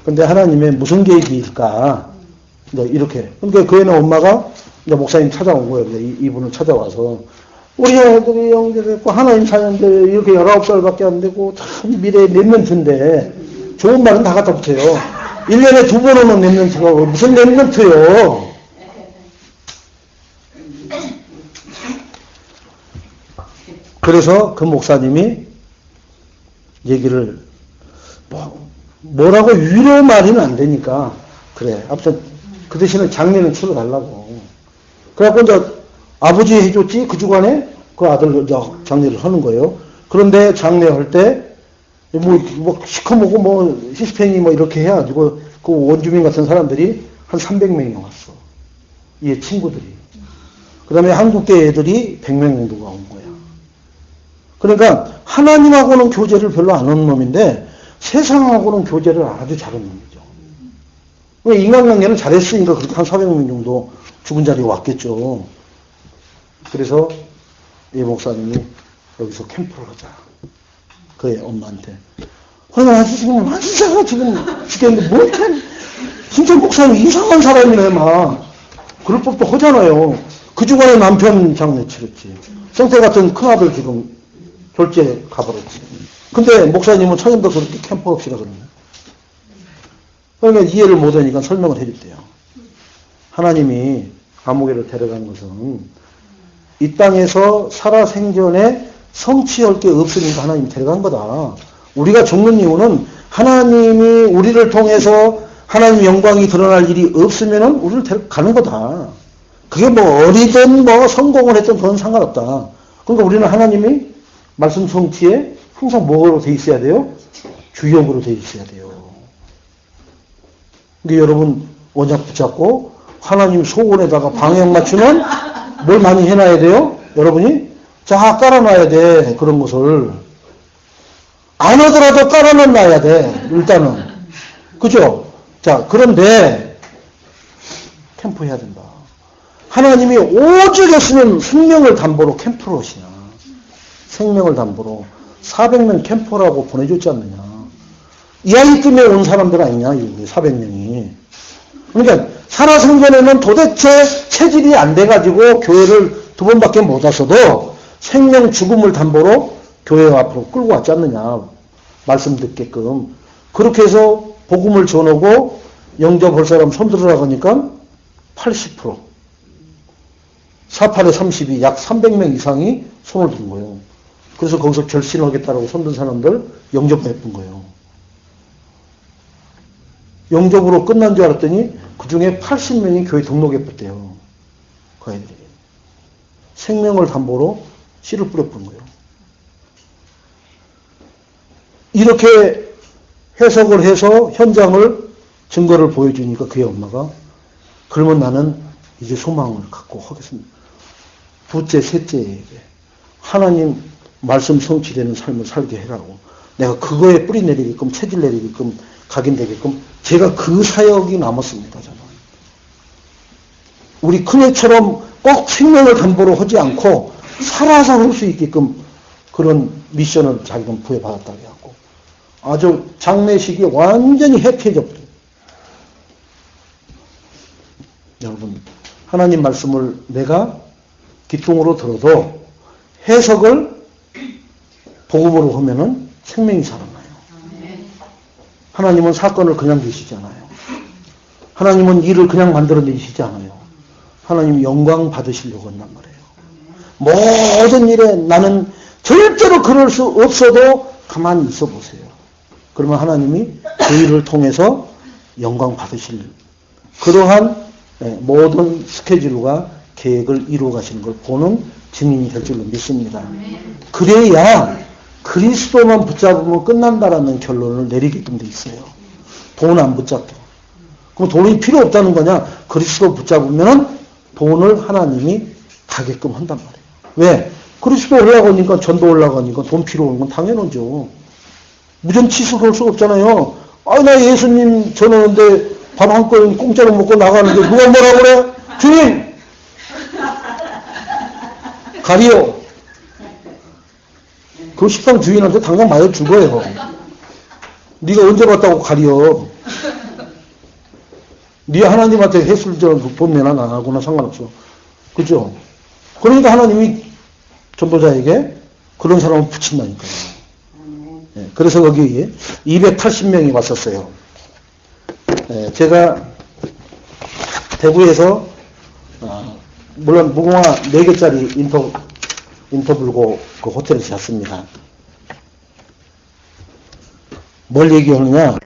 근데 하나님의 무슨 계획일까? 이제 이렇게. 그러니까 그 애는 엄마가 이제 목사님 찾아온 거예요. 이분을 찾아와서 우리 아들이 영접했고 하나님 자녀인데 이렇게 19살밖에 안 되고 참 미래에 랩런트인데 좋은 말은 다 갖다 붙여요. 1년에 2번 오는 랩런트가 무슨 랩런트요? 그래서 그 목사님이 얘기를 뭐라고 위로 말이는 안 되니까 그래. 아무튼 그 대신에 장례는 치러달라고. 그래갖고 이제 아버지 해줬지 그 주간에 그 아들 장례를 하는 거예요. 그런데 장례할 때 뭐 시커멓고 뭐 히스패닉 뭐 이렇게 해가지고 그 원주민 같은 사람들이 한 300명이 왔어. 얘 친구들이. 그 다음에 한국계 애들이 100명 정도가 온 거야. 그러니까 하나님하고는 교제를 별로 안 하는 놈인데 세상하고는 교제를 아주 잘하는 놈이죠. 인간관계는 잘했으니까 그렇게 한 400명 정도 죽은 자리에 왔겠죠. 그래서 이 목사님이 여기서 캠프를 하자. 그의 엄마한테. 나 지금 완전 지금 죽겠는데 뭐 이렇게 진짜 목사님 이상한 사람이네 막. 그럴 법도 하잖아요. 그 주간에 남편 장례 치렀지. 성태 같은 큰아들 지금 졸지에 가버렸지. 근데 목사님은 처음부터 그렇게 캠프 없이라 그러네. 그러니까 이해를 못하니까 설명을 해줬대요. 하나님이 감옥에로 데려간 것은 이 땅에서 살아생전에 성취할 게 없으니까 하나님이 데려간 거다. 우리가 죽는 이유는 하나님이 우리를 통해서 하나님 영광이 드러날 일이 없으면은 우리를 데려가는 거다. 그게 뭐 어리든 뭐 성공을 했든 그건 상관없다. 그러니까 우리는 하나님이 말씀 성취에 항상 뭐로 돼 있어야 돼요? 주역으로 돼 있어야 돼요. 근데 여러분 언약 붙잡고 하나님 소원에다가 방향 맞추면 뭘 많이 해놔야 돼요? 여러분이 자 깔아놔야 돼. 그런 것을 안 하더라도 깔아놔야 돼. 일단은 그죠? 자 그런데 캠프 해야 된다. 하나님이 오직 했으면 생명을 담보로 캠프를 하시냐. 생명을 담보로 400명 캠프라고 보내줬지 않느냐. 이 아이 때문에 온 사람들 아니냐, 400명이. 그러니까, 살아생전에는 도대체 체질이 안 돼가지고 교회를 2번밖에 못 왔어도 생명 죽음을 담보로 교회 앞으로 끌고 왔지 않느냐. 말씀 듣게끔. 그렇게 해서 복음을 전하고 영접할 사람 손들으라고 하니까 80%. 48에 32, 약 300명 이상이 손을 든 거예요. 그래서 거기서 결신하겠다라고 손든 사람들 영접했던 거예요. 영접으로 끝난 줄 알았더니 그 중에 80명이 교회 등록해버렸대요. 그 아이들이. 생명을 담보로 씨를 뿌려본 거예요. 이렇게 해석을 해서 현장을 증거를 보여주니까 그의 엄마가 그러면 나는 이제 소망을 갖고 하겠습니다. 둘째, 셋째에게 하나님 말씀 성취되는 삶을 살게 해라고. 내가 그거에 뿌리 내리게끔 체질 내리게끔 각인되게끔 제가 그 사역이 남았습니다. 저는. 우리 큰애처럼 꼭 생명을 담보로 하지 않고 살아서 할 수 있게끔 그런 미션을 자기가 부여받았다고 하고 아주 장례식이 완전히 해피해졌어요. 여러분 하나님 말씀을 내가 기통으로 들어도 해석을 복음으로 하면은 생명이 살아나요. 하나님은 사건을 그냥 계시지 않아요. 하나님은 일을 그냥 만들어내시지 않아요. 하나님 영광 받으시려고 한단 말이에요. 모든 일에 나는 절대로 그럴 수 없어도 가만히 있어 보세요. 그러면 하나님이 그 일을 통해서 영광 받으실 그러한 모든 스케줄과 계획을 이루어 가시는 걸 보는 증인이 될 줄로 믿습니다. 그래야 그리스도만 붙잡으면 끝난다라는 결론을 내리게끔 돼 있어요. 돈 안 붙잡고. 그럼 돈이 필요 없다는 거냐? 그리스도 붙잡으면 돈을 하나님이 가게끔 한단 말이에요. 왜? 그리스도 올라가니까 전도 올라가니까 돈 필요 없는 건 당연하죠. 무전치수를 수 없잖아요. 나 예수님 전하는데 밥 한 건 공짜로 먹고 나가는데 누가 뭐라고 그래? 주님! 가리요. 그 식당 주인한테 당장 맞아 죽어요. 네가 언제 봤다고 가리요. 네 하나님한테 해줄 돈 내나 안 하거나 상관없어. 그죠? 그러니까 하나님이 전도자에게 그런 사람을 붙인다니까요. 네, 그래서 거기 280명이 왔었어요. 네, 제가 대구에서 물론 무궁화 4개짜리 인터뷰고 그 호텔에서 잤습니다. 뭘 얘기하느냐?